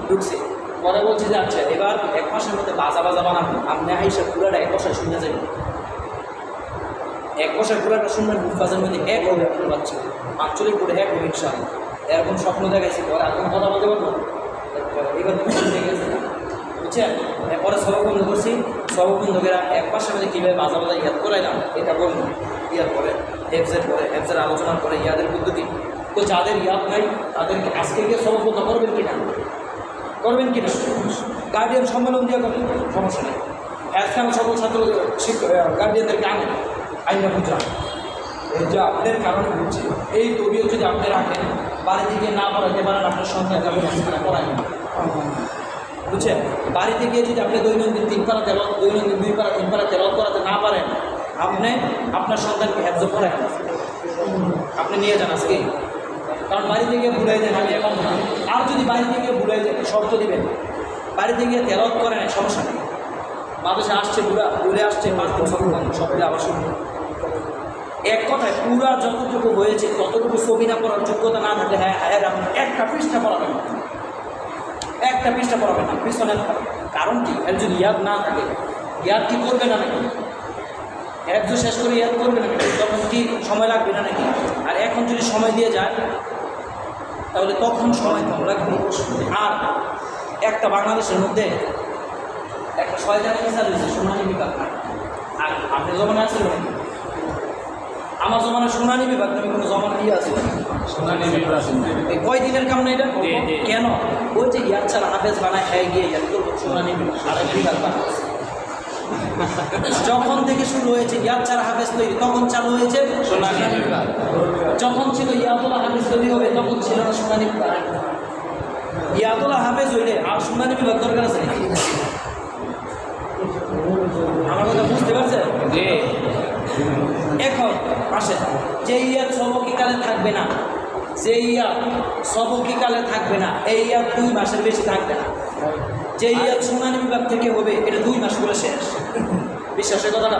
ঢুকছে। পরে বলছি যে আচ্ছা এবার 1 মাসের মধ্যে বাজা বানাবো, আপনি আইসা পুরাটা 1 বছর শুনে যাবেন, 1 বছর পুরাটা শুনবেন, বাজার মধ্যে 1 হবে আপনার বাচ্চা, আঞ্চলিক বোর্ডে হ্যাঁ করবো ইনশাআল্লাহ। এরকম স্বপ্ন দেখাইছি, পরে আর কোনো কথা বলতে পারবো এবার হয়ে গেছে, বুঝছেন? এরপরে সবক বন্ধ করছি, সবক বন্ধকেরা এক মাসের মধ্যে কীভাবে বাজা বাজা ইয়াদ করাইলাম এটা বলবো। ইয়ার পরে হেফজের আলোচনার পরে ইয়াদের পদ্ধতি। তো যাদের ইয়াদ নাই তাদেরকে আজকে গিয়ে সবক বন্ধ করবেন কিনা, করবেন কিনা? গার্ডিয়ান সম্মেলন দিয়ে করবেন, সমস্যা নেই। একখান সকল ছাত্র গার্ডিয়ানদেরকে আনেন, আইনা বুঝা এই যে আপনার কারণে বুঝছি এই তবিও যদি আপনি রাখেন, বাড়িতে গিয়ে না পড়াইতে পারেন, আপনার সন্তানকে আপনি পড়াইবেন, বুঝছেন? বাড়িতে গিয়ে যদি আপনি দৈনন্দিন 3 পারা তেলত, দৈনন্দিন 2 পারা 3 পারা তেলত করাতে না পারেন, আপনি আপনার সন্তানকে হেফজ পড়ায় আপনি নিয়ে যান আজকে। কারণ বাড়িতে গিয়ে ভুলাই দেন, আমি এখন না। আর যদি বাড়িতে গিয়ে ভুলাই দেন, শর্ত দিবেন, বাড়িতে গিয়ে তেলত করেন, সমস্যা নেই। মাদ্রাসা আসছে ভুলে আসছে 5 দিন সবগুলো আবার শুরু। এক কথায় পুরা যতটুকু হয়েছে ততটুকু ছবি না পড়ার যোগ্যতা না থাকলে হ্যাঁ আপনি একটা পৃষ্ঠা পড়াবেন না, একটা পৃষ্ঠা পড়াবেন না পিছনে। কারণ কি? এর যদি ইয়াদ না থাকে, ইয়াদ কি করবে না নাকি? এক দু শেষ করে ইয়াদ করবে না নাকি? তখন কি সময় লাগবে না নাকি? আর এখন যদি সময় দিয়ে যায় তাহলে তখন সময় কম লাগবে। আর একটা বাংলাদেশের মধ্যে একটা শয়তানি মিসাল হয়েছে, সোনালী বিভাগ। আর আপনি জমানা আছে আমার জমানায় সোনালী বিভাগ, আমি কোনো জমানা দিয়ে আছে এই কয়দিনের কাম না এটা? কেন? ওই যে ইয়াদ ছাড়া হাফেজ বানায় খাই গিয়ে ইয়াদ করবো সোনালী বিভাগ, আরেক বিভাগ বানাচ্ছে। যখন থেকে শুরু হয়েছে ইয়াদ ছাড়া হাফেজ তৈরি, তখন চালু হয়েছে সোনালী বিভাগ। যখন ছিল ইয়াদুল্লাহ হাফেজ তৈরি হবে, তখন ছিল না সোনালী বিভাগ। ইয়াদুল্লাহ হাফেজ হইলে আর সোনালী বিভাগ দরকার আছে নাকি? আমার কথা বুঝতে পারছেন? এখন আসে যে ইয়াদ সবকিকালে থাকবে না, যে ইয়াদ সবকিকালে থাকবে না, এই ইয়াদ 2 মাসের বেশি থাকবে না। যে ইয়াদ সোনালী বিভাগ থেকে হবে এটা 2 মাস করে শেষ। বিশ্বাসের কথাটা?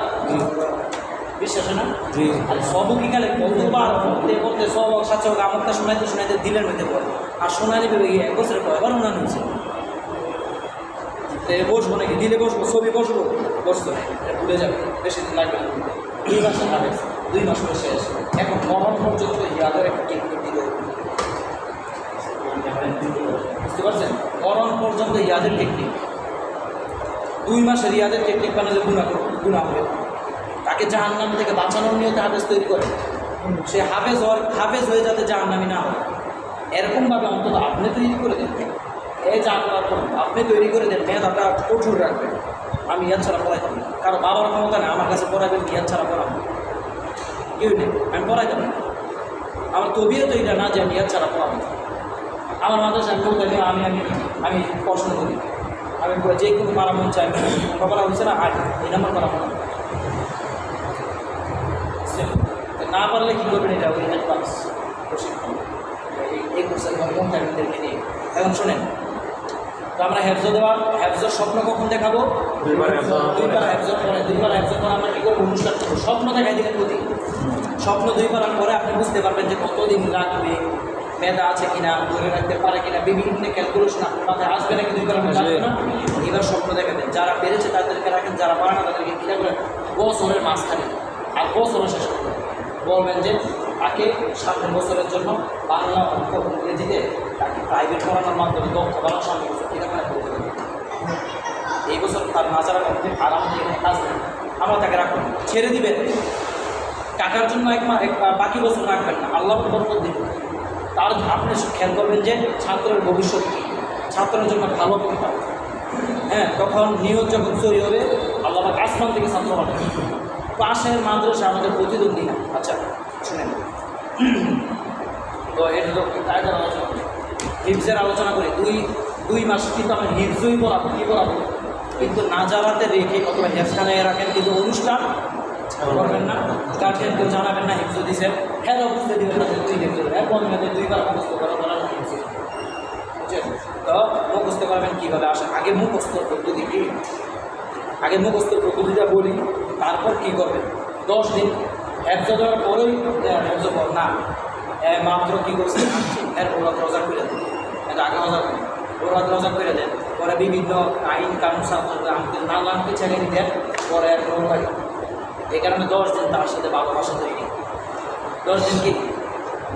বিশ্বাসে না? আর সবকিকালে কতবার পড়তে পড়তে সব সাথে আমরটা শোনাইতে দিলের মধ্যে পড়ে। আর সোনালী বিভাগে 1 বছরের পর এবার উন্নয়ন হয়েছে। বসবো নাকি? দিলে বসবো, ছবি বসবো না, এটা ভুলে যাবে, বেশি দিন লাগবে না। 2 মাসের হবে, 2 মাস করে শেষ। এখন মরণ পর্যন্ত ইয়াদের একটা টেকনিক দিলে, বুঝতে পারছেন? মরণ পর্যন্ত ইয়াদের টেকনিক, 2 মাসের ইয়াদের টেকনিক বানালে গুণা হবে। তাকে জাহান্নাম থেকে বাঁচানোর নিয়তে হাফেজ তৈরি করে, সে হাফেজ হয়ে যাতে জাহান্নামি না হয় এরকমভাবে অন্তত আপনি তৈরি করে দেন। এই যা করার পর আপনি তৈরি করে দেন, মেধাটা কঠোর রাখবেন। আমি ইয়াদ ছাড়া পড়াইতাম না, কারণ বাবার ক্ষমতা নেই আমার কাছে পড়াবেন, ইয়াদ ছাড়া পড়াবো কেউ নেই, আমি পড়াইতাম না। আমার তবিও তো এটা না যে আমি ইয়াদ ছাড়া পড়াবো। আমার মাদ্রাসা আমি বলতে আমি পড়াশোনা করি, আমি যে কোনো পারা মন চাই, করা হয়েছে না 8 এই নাম্বার করা মনে না পারলে কী করবেন? এটা ওই অ্যাডভান্স প্রশিক্ষণ, এই কোর্সের কোন টাইমদেরকে নিয়ে। এখন শোনেন, তো আমরা হেফজর স্বপ্ন কখন দেখাবো? 2 বার হেফজর পরে, 2 বার হেফজর পরে আমরা কী করবো? অনুষ্ঠান করবো, স্বপ্ন দেখাই দিলেন প্রতি স্বপ্ন 2 বার পরে আপনি বুঝতে পারবেন যে কতদিন রাখবে, মেধা আছে কিনা, ধরে রাখতে পারে কিনা, বিভিন্ন ক্যালকুলেশন আপনার মাথায় আসবে নাকি 2 বার আপনি আসবে না। এবার স্বপ্ন দেখাবেন, যারা পেরেছে তাদেরকে রাখেন, যারা পারে না তাদেরকে কী করেন? বছরের মাঝখানে আর বছরের শেষ করবেন, বলবেন যে তাকে 7 বছরের জন্য বাংলা অঙ্ক ইংরেজিতে তাকে প্রাইভেট পড়ানোর মাধ্যমে দক্ষ বানানোর সামনে বছর এখানে করতে হবে। এই বছর তার নাচারা করতে আরাম এখানে কাজ নেই, আমরা তাকে রাখবেন, ছেড়ে দিবেন। টাকার জন্য বাকি বছর রাখবেন না, আল্লাহ বরকত দিবেন। তার আপনি খেয়াল করবেন যে ছাত্রের ভবিষ্যৎ কী, ছাত্রের জন্য ভালো কী পাবে। হ্যাঁ, তখন নিয়োগ যখন তৈরি হবে, আল্লাহ আসমান থেকে ছাত্র হবে। পাশের মাদ্রাসা আমাদের প্রতিদ্বন্দ্বী না। আচ্ছা শুনেন, তো এটা তো কায়দার আলোচনা, হিফজের আলোচনা করি। 2 মাস কিন্তু আমরা হিফজই পড়াবো, কী পড়াবো? কিন্তু নাজারাতে রেখে অথবা হেফখানায় রাখেন, কিন্তু অনুষ্ঠান করবেন না, গার্জিয়ানকেও জানাবেন না হিফজ দিচ্ছেন, হ্যাঁ বুঝতে দিবেন না 2 হিফজ, এখন 2 বার মুখস্থ করা হিফজ। বুঝছেন? তো মুখস্থ করবেন কীভাবে? আসেন আগে মুখস্থ পদ্ধতি কী, আগে মুখস্থ পদ্ধতিটা বলি, তারপর কী করবেন। 10 দিন হেফজ দেওয়ার পরেই হেফজ না, মাত্র কী করছে এর ওরা রোজা করে দেন, এটা আগে রোজা করে দেন, পরে বিভিন্ন আইন কানুন আমাদের নানানকে ছেড়ে দেন, পরে আর রোগ লাগে। এই কারণে 10 দিন তার সাথে ভালোবাসা তৈরি। 10 দিন কি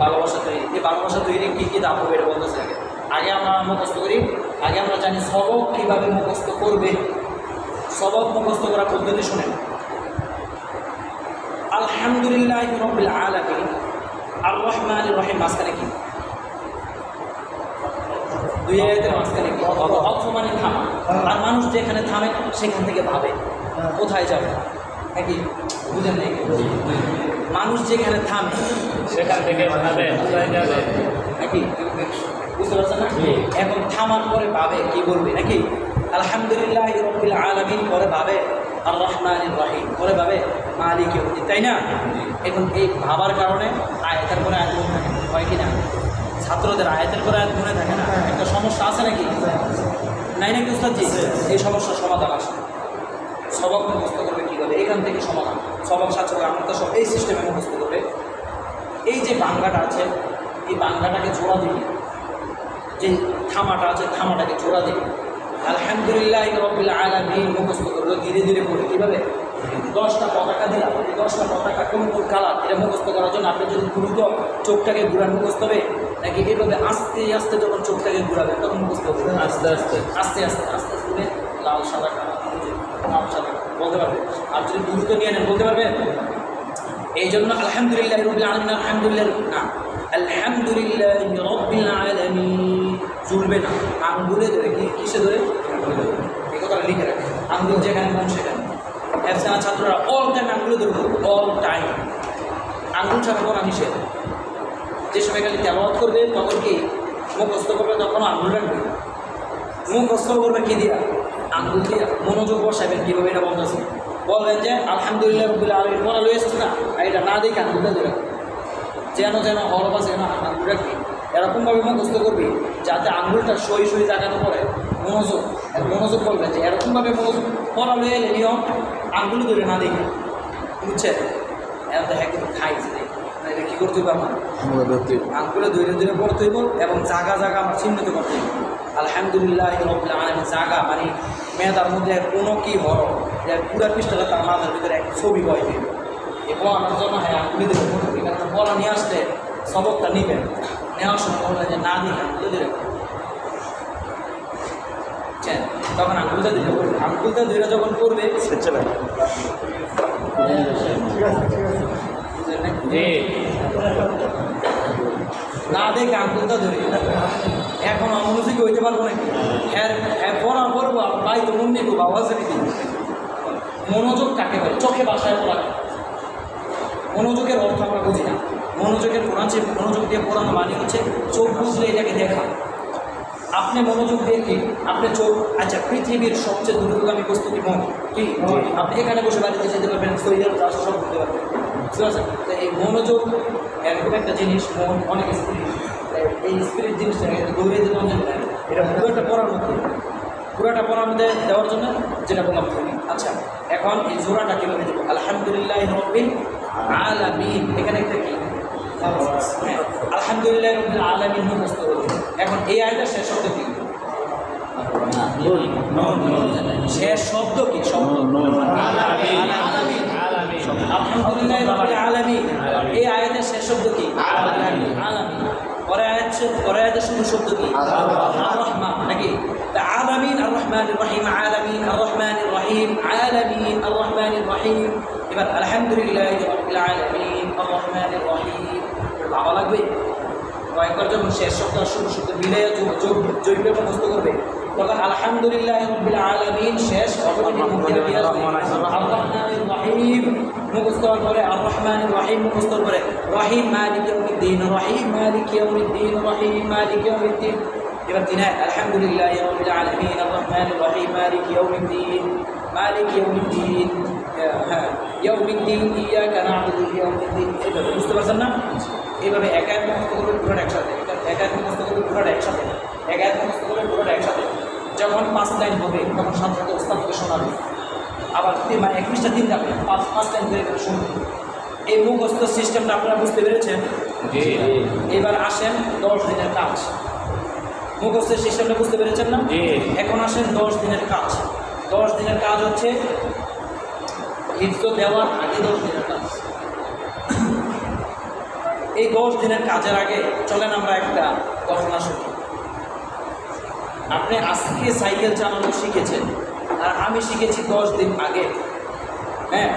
ভালোবাসা তৈরি। এই ভালোবাসা তৈরি কী কী ধাপ হবে এটা বলতেছে আগে। আগে আমরা মুখস্থ করি, আগে আমরা জানি সবক কীভাবে মুখস্থ করবে। সবক মুখস্থ করার পদ্ধতি শুনেন। আলহামদুলিল্লাহ রাব্বিল আলামিন আর রহমানির রহিম মাঝখানে কি? দুই আয়াতের মাঝখানে কি? অক্ষ মানে থামা। আর মানুষ যেখানে থামে সেখান থেকে ভাবে কোথায় যাবে, নাকি বুঝেন নাকি? মানুষ যেখানে থামে সেখান থেকে ভাবে কোথায় যাবে নাকি, বুঝতে পারছেন না? এখন থামার পরে ভাবে কি বলবে, নাকি আলহামদুলিল্লাহ রাব্বিল আলামিন পরে ভাবে আর রহমানির রহিম পরে ভাবে মালিক ইয়াউমিদ্দিন, তাই না? এখন এই ভাবার কারণে আয়াতের পরে আয়াত মনে থাকে, হয় কি না? ছাত্রদের আয়াতের পরে আয়াত মনে থাকে না, একটা সমস্যা আছে নাকি? নাই নাকি উস্তাদজি? এই সমস্যার সমাধান আসে। সবক মুখস্থ করবে কীভাবে, এখান থেকে সমাধান। সবক ছাত্র আমরা তো সব এই সিস্টেমে মুখস্থ করবে। এই যে বাংলাটা আছে, এই বাংলাটাকে জোড়া দিবি, যে থামাটা আছে থামাটাকে জোড়া দিবি। আলহামদুলিল্লাহ রাব্বিল আলামিন মুখস্থ করলো ধীরে ধীরে করে। কীভাবে? 10টা পতাকা দিলাম, এই 10টা পতাকা কোন কোন কালার এটা মুখস্থ করার জন্য আপনি যদি দ্রুত চোখটাকে ঘুরান মুখস্থ হবে, নাকি এইভাবে আস্তে আস্তে যখন চোখটাকে ঘুরাবেন তখন মুখস্থ হবে? আস্তে আস্তে আস্তে আস্তে আস্তে আস্তে লাল সাদা কালো লাল সাদা বলতে পারবে। আর যদি দ্রুত নিয়ে নেন বলতে পারবেন। এই জন্য আলহামদুলিল্লাহ রাব্বিল আলামিন, আলহামদুলিল্লাহ না, আলহামদুলিল্লাহ রাব্বিল আলামিন চলবে না, আঙ্গুলে ধরে। কিসে ধরে? এই কথাটা লিখে রাখে, আঙ্গুল যেখানে মন সেখানে। এফসানা ছাত্ররা অল টাইম আঙ্গুলে ধরবো, অল টাইম। আঙ্গুল ছাড়া পড়া নিষেধ। যে সময় খালি তেলাওয়াত করবে তখন কি মুখস্থ করবে, তখন আঙ্গুল রাখবে। মুখস্থ করবে কি দিয়া? আঙ্গুল দিয়া। মনোযোগ বসাবেন কীভাবে এটা বলতেছি। বলবেন যে আলহামদুলিল্লাহ রাব্বিল আলামিন পড়া লইয়েছিস না, আর এটা না দেখে আঙ্গুলটা ধরে যেন যেন হরফ আছে যেন আঙ্গুল রাখবি। এরকমভাবে মুখস্থ করবি যাতে আঙ্গুলটা সই সই জায়গাতে পড়ে। মনোযোগ মনোযোগ বলবেন যে এরকমভাবে মনোযোগ পড়া লইয়ে এলে নিয়ম আঙ্গুল ধরে না দেখি, বুঝছেন? এখন দেখা কিন্তু খাইছে এটা কী করতে হইব? আমার আঙ্গুলে ধীরে ধীরে পড়তে হইব এবং জায়গা জায়গা আমার চিহ্নিত করতে হইব। আলহামদুলিল্লাহ রাব্বিল আলামিন জায়গা মানে মেয়েদার মধ্যে কোনো কি হরফ পুরা পৃষ্ঠাটা তার মাথার ভিতরে এক ছবি বয় দিবে। এ পড়ানোর জন্য হ্যাঁ আঙ্গুলি ধরে পড়তে হবে। পড়া নিয়ে আসলে সবকটা নিবেন, নেওয়ার সময় বললেন যে না দিন আঙ্গুলে ধরে তখন আঙ্গুলটা ধীরে পড়বে। আঙ্গুলটা ধীরে যখন পড়বে না দেখে আঙ্গুলটা ধরে এখন অমনোযোগী হইতে পারবো নাকি? হ্যাঁ হ্যাঁ পড়া পড়বো ভাই তো মন নিব বাবা আছে নাকি? মনোযোগ কাকে বলে? চোখে বাসায় পড়া। মনোযোগের অর্থ আমরা বুঝি না। মনোযোগের পড়াচ্ছে, মনোযোগ দিয়ে পড়ানো মানে হচ্ছে চোখ বুঝলে এটাকে দেখা। আপনি মনোযোগ দিয়ে কি আপনি চোখ, আচ্ছা পৃথিবীর সবচেয়ে দ্রুতগামী বস্তু কি? মন। কি আপনি এখানে বসে বাড়িতে যেতে পারবেন, শরীরের চাষ সব করতে পারবেন, বুঝতে পারছেন? তো এই মনোযোগ এরকম একটা জিনিস, মন অনেক স্পিরিট। এই স্পিরিট জিনিসটা দৌড়ে দিতে এটা পুরোটা পড়ার মধ্যে, পুরাটা পড়ার মধ্যে দেওয়ার জন্য যেটা বললাম তুমি। আচ্ছা এখন এই জোড়াটা কীভাবে দেবো? আলহামদুলিল্লাহ রাব্বিল আলামিন, এখানে একটা কি? আলহামদুলিল্লাহ রাব্বিল আলামিন মুখস্থ করবে। এখন এই আয়াতের শেষ শব্দ কি? শেষ শব্দ কি? শব্দ আলামিন। আলহামদুলিল্লাহ রাব্বিল আলামিন এই আয়াতের শেষ শব্দ কি? আলামিন। আলামিন। পরে আয়াতের শুরু শব্দ কি? আর রহমান, নাকি? আলামিন আর রহমানির রহিম, আলামিন আর রহমানির রহিম, আলামিন আর রহমানির রহিম। এবার আলহামদুলিল্লাহ রাব্বিল আলামিন আর রহমানির রহিম ভাবা লাগবে। কয়েকবার যখন শেষ শব্দ আর শুরু শব্দ মিলে জৈবে মুখস্থ করবে তখন আলহামদুলিল্লাহ রাব্বিল আলামিন শেষ অটোমেটিক মুখে বেরিয়ে আসবে। আর রহমানির রহিম মুখস্থ করে, আর রহমানির রহিম মুখস্থ করে, রহিম মালিক ইয়াউমিদ্দিন, রহিম মালিক ইয়াউমিদ্দিন, রহিম মালিক ইয়াউমিদ্দিন। এবার তিন আলহামদুলিল্লাহ রাব্বিল আলামিন আর রহমানির রহিম মালিক ইয়াউমিদ্দিন, মালিক ইয়াউমিদ্দিন, হ্যাঁ ইয়াউমিদ্দিন ইয়াকা না'বুদু ইয়াউমিদ্দিন। এইভাবে বুঝতে পারছেন না? এইভাবে এক এক মুখস্থ করবে পুরোটা একসাথে, এক এক মুখস্থ করবে পুরোটা একসাথে, এক এক মুখস্থ করবে পুরোটা একসাথে। যখন 5 লাইন হবে তখন সাথে সাথে ওস্তাদ থেকে শোনাবে। আবার মানে 21টা দিন যাবে 5 লাইন করে শুনবে। এই মুখস্থ সিস্টেমটা আপনারা বুঝতে পেরেছেন? এবার আসেন 10 দিনের কাজ। মুখস্থের সিস্টেমটা বুঝতে পেরেছেন না? এখন আসেন 10 দিনের কাজ। 10 দিনের কাজ হচ্ছে হিফজ দেওয়ার আগে 10 দিনের কাজ। এই 10 দিনের কাজের আগে চলেন আমরা একটা ঘটনা শুনি। আপনি আজকে সাইকেল চালানো শিখেছেন, আর আমি শিখেছি 10 দিন আগে। হ্যাঁ,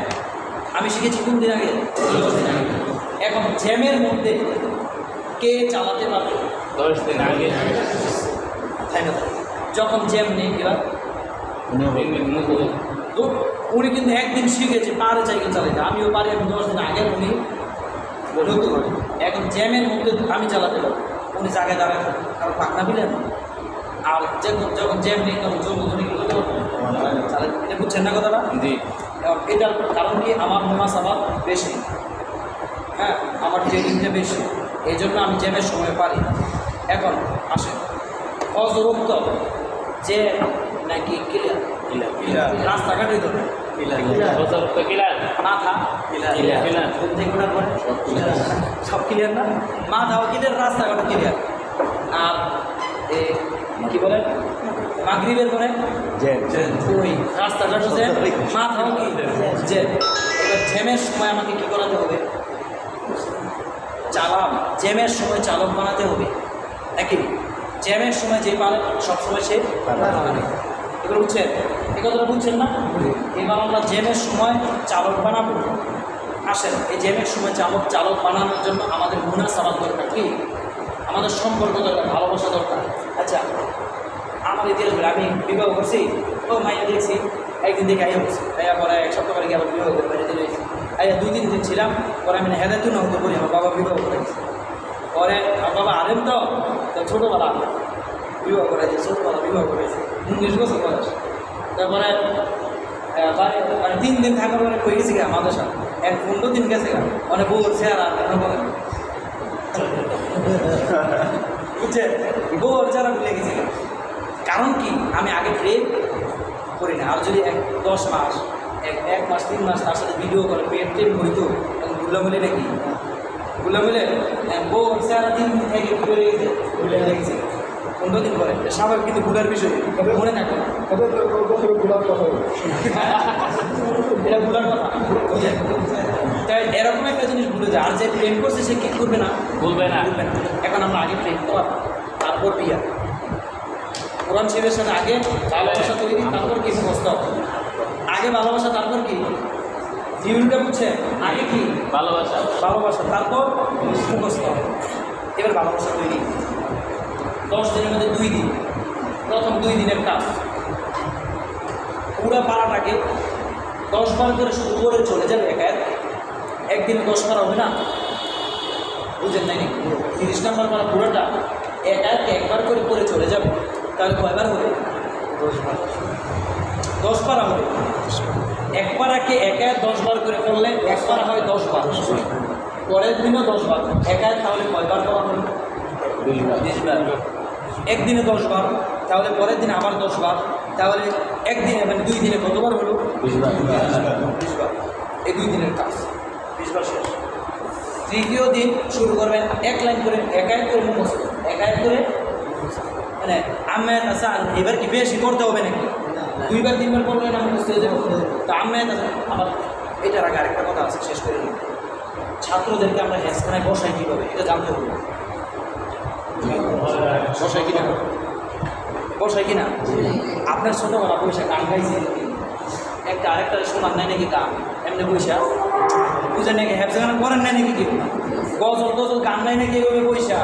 আমি শিখেছি কোন দিন আগে? 10 দিন আগে। এখন জ্যামের মধ্যে কে চালাতে পারবে? 10 দিন আগে তাই না? যখন জ্যাম নেই এবার তো উনি কিন্তু একদিন শিখেছে, পারে সাইকেল চালাতে, আমিও পারি। আমি 10 দিন আগে, উনি নতুন। এখন জ্যামের মধ্যে আমি চালাতে পারবো, উনি জায়গায় দাঁড়ায় থাকবে, কারণ পাকনা বিলেন। আর যখন জ্যাম নেই তখন জমি কি করতে পারবো? চালাতে। এটা বুঝছেন না কথাটা? জি। এবং এটার কারণ কি? আমার মুনাসাবাত বেশি, হ্যাঁ, আমার ট্রেনিংটা বেশি, এই জন্য আমি জ্যামের সময় পারি। এখন আসে অজরক্ত যে নাকি ক্লিয়ার রাস্তাঘাটে ধরে অতিরিক্ত ক্লিয়ার মাথা ক্লিয়ার ঘুম থেকে ওঠার পরে সব ক্লিয়ার না? মাথাও ক্লিয়ার, রাস্তাঘাটও ক্লিয়ার। আর কি বলে মাগরিবের পরে ওই রাস্তাঘাটও যে মাথাও কি যে। এবার জ্যামের সময় আমাকে কি করাতে হবে? চালাক। জ্যামের সময় চালক বানাতে হবে নাকি? জ্যামের সময় যে পারে সবসময় সে বানাবে। এবার বুঝছেন? এই কথাটা বুঝছেন না? এবার আমরা জ্যামের সময় চালক বানাবো। আসেন, এই জ্যামের সময় চালক বানানোর জন্য আমাদের মুনাসাবাত দরকার। কি? আমাদের সম্পর্ক দরকার, ভালোবাসা দরকার। আচ্ছা, আমার ইতিহাস বলে আমি বিবাহ করছি, ও মাইয়া দেখছি, একদিন দেখে আইয়া বলছি, আইয়া পরে 1 সপ্তাহ পরে আবার বিবাহ করে বেড়ে দিলে আইয়া 2-3 দিন ছিলাম। পরে আমি হেদায়তুন না হতে বলি, আমার বাবা বিবাহ করেছি। পরে আমার বাবা আরেম তো ছোটোবেলা বিবাহ করেছে, ছোটোবেলা বিবাহ করেছে, 19 বছর বয়স। তারপরে মানে 3 দিন থাকার পরে কই গেছি গা আমাদের সাথে, 15 দিন গেছে গা, মানে বউ চেহারা বলেন বুঝছে, বউর চেহারা ভুলে গেছি গা। কারণ কি? আমি আগে প্রেম করি না। আর যদি 10 মাস 1 মাস 3 মাস তার সাথে ভিডিও করে প্রেম হইতো, তখন ভুলা মিলে নাকি? ভুলা মিলে বউর চেহারা 3 দিন থেকে কি করে গেছে, ভুলে গেছে 15 দিন পরে। স্বাভাবিক, কিন্তু ভুলার বিষয় মনে থাকে না। এটা ভুলার কথা। তাই এরকম একটা জিনিস ভুলে যায়। আর যে প্রেম করছে সে কি করবে না? বলবে না। এখন আমরা আগে প্রেম করা, তারপর বিয়া। কোরআন শরীফের সাথে আগে ভালোবাসা তৈরি, তারপর কি মুখস্থ। আগে ভালোবাসা, তারপর কি? জীবনটা বুঝছে? আগে কি? ভালোবাসা, তারপর মুখস্থ। এবার ভালোবাসা তৈরি। 10 দিনের মধ্যে 2 দিন, প্রথম 2 দিনের কাজ পুরা পাড়াটাকে 10 বার করে শুরু করে চলে যাবে। একদিনে 10 বার হবে না, বুঝেন নাই নাকি? 30 নম্বর পাড়া পুরোটা একবার করে করে চলে যাবে। তাহলে কয়বার হবে? 10 বার। 10 পারা হবে। এক পারাকে 10 বার করে করলে 1 পারা হয় 10 বার। পরের দিনও 10 বার। তাহলে কয়বার করা হলো? 20 বার। একদিনে 10 বার, তাহলে পরের দিন আবার 10 বার, তাহলে একদিনে মানে 2 দিনে কতবার হলো? 20 বার। এই 2 দিনের কাজ 20 বার শেষ। তৃতীয় দিন শুরু করবেন 1 লাইন করে, এক করে মুখস্থ, এক করে মানে আম্মায়াত আছে। এবার কি বেশি করতে হবে নাকি? 2 বার 3 বার করলে না মুখস্থ হয়ে যাবে। তো আম্মায়াত আছে। আবার এটার আগে আরেকটা কথা আছে, শেষ করে নিই। ছাত্রদেরকে আমরা হেসখানায় বসাই কীভাবে এটা জানতে হবে। বসাই কিনা? বসাই কিনা? আপনার ছোটোবেলা পয়সা গান গাইছে একটা আরেকটা শোনার নাই নাকি? গান এমনি পয়সা বুঝেন নাকি? হেফসাখানা করেন নাই নাকি? কেউ গজল গান নাই নাকি? এভাবে পয়সা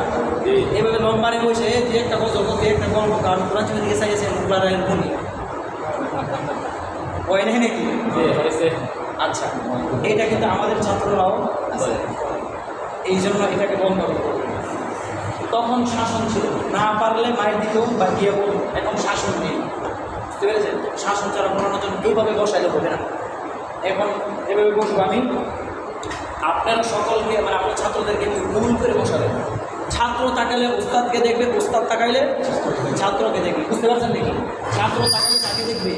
এভাবে লম্বারে পয়সা তুই একটা গজল, তুই একটা গল্প গান কোরআন থেকে দিকে চাইছেন শুনি ওই নাই নাকি? আচ্ছা, এটা কিন্তু আমাদের ছাত্ররাও আছে, এই জন্য এটাকে বন্ধ করবো। তখন শাসন ছিল, না পারলে মায়ের দিকেও বা গিয়ে বলবো। এখন শাসন নেই, বুঝতে পেরেছেন? শাসন ছাড়া পড়ানোর জন্য এইভাবে বসাইলে হবে না। এখন এভাবে বসবো আমি, আপনারা সকলকে মানে আপনার ছাত্রদেরকে ভুল করে বসাবেন। ছাত্র তাকাইলে ওস্তাদকে দেখবে, ওস্তাদ তাকাইলে ছাত্রকে দেখবে, বুঝতে পারছেন নাকি? ছাত্র তাকাইলে তাকে দেখবে।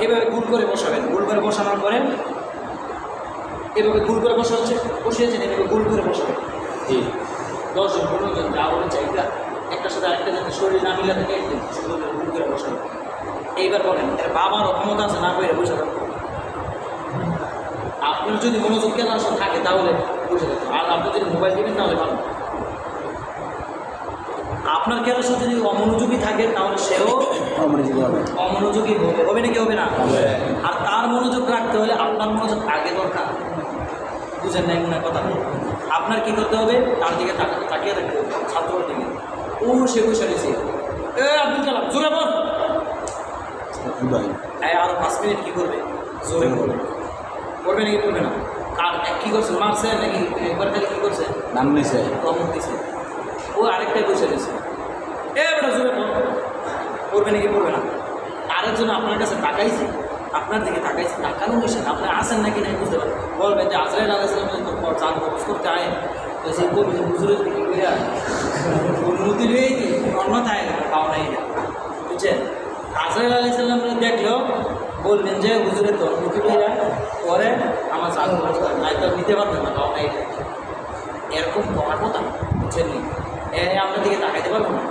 এভাবে ভুল করে বসাবেন। ভুল করে বসানোর পরে এভাবে ভুল করে বসা হচ্ছে, বসিয়েছেন, এভাবে ভুল করে বসাবেন। 10 জন 15 জন যা বলে চাইটা একটার সাথে আরেকটা যাতে শরীর না মিলা থাকে, একদিন সুন্দর করে ভুল করে বসাবেন। এইবার বলেন, এর বাবারও ক্ষমতা আছে না করে বসে থাকবো। আপনার যদি মনোযোগ কেন আসা থাকে তাহলে বসে থাকবে। আর আপনি যদি মোবাইল দিবেন তাহলে ভালো। আপনার ক্লাসে যদি অমনোযোগী থাকে তাহলে সেও অমনোযোগী হবে। অমনোযোগী হবে, হবে নাকি হবে না? আর তার মনোযোগ রাখতে হলে আপনার মনোযোগ আগে দরকার। বুঝেন নাই মনে হয় কথা? আপনার কী করতে হবে? তার দিকে তাকিয়ে থাকতে হবে, ছাত্রর দিকে। ও সে বসে রয়েছে, আব্দুল কালাম জোরে বল। আরো 5 মিনিট কী করবে? জোরে বলবে। করবে নাকি করবে না? কার কী করছে? মারছে নাকি একবার খালি কী করছে? নাম নিছে। কমন দিছে। ও আরেকটাই বসে রয়েছে, বেটা জোরে বল। করবে নাকি করবে না? আরেকজন আপনার কাছে তাকাইছে, আপনার দিকে তাকাইছে, তাকানো নিষেধ। আপনি আসেন নাকি নাই বুঝতে পারেন। বলবেন যে আজরাইল আলাইহিস সালাম চাঁদ কবজ করতে আয়, তো সেই কবি হুজুরের দিকে কইরা অনুমতি লইয়ে অন্যথায় পাওয়া না। বুঝছেন? আজরাইল আলাইহিস সালামকে দেখলেও বলবেন যে হুজুরের তো অনুমতি লইয়া পরে আমার চাঁদ কবজ করে, নাই তো নিতে পারবেন না, পাওয়া নাই। এরকম করার কথা, বুঝছেন নি? আপনার দিকে তাকাইতে পারবো না।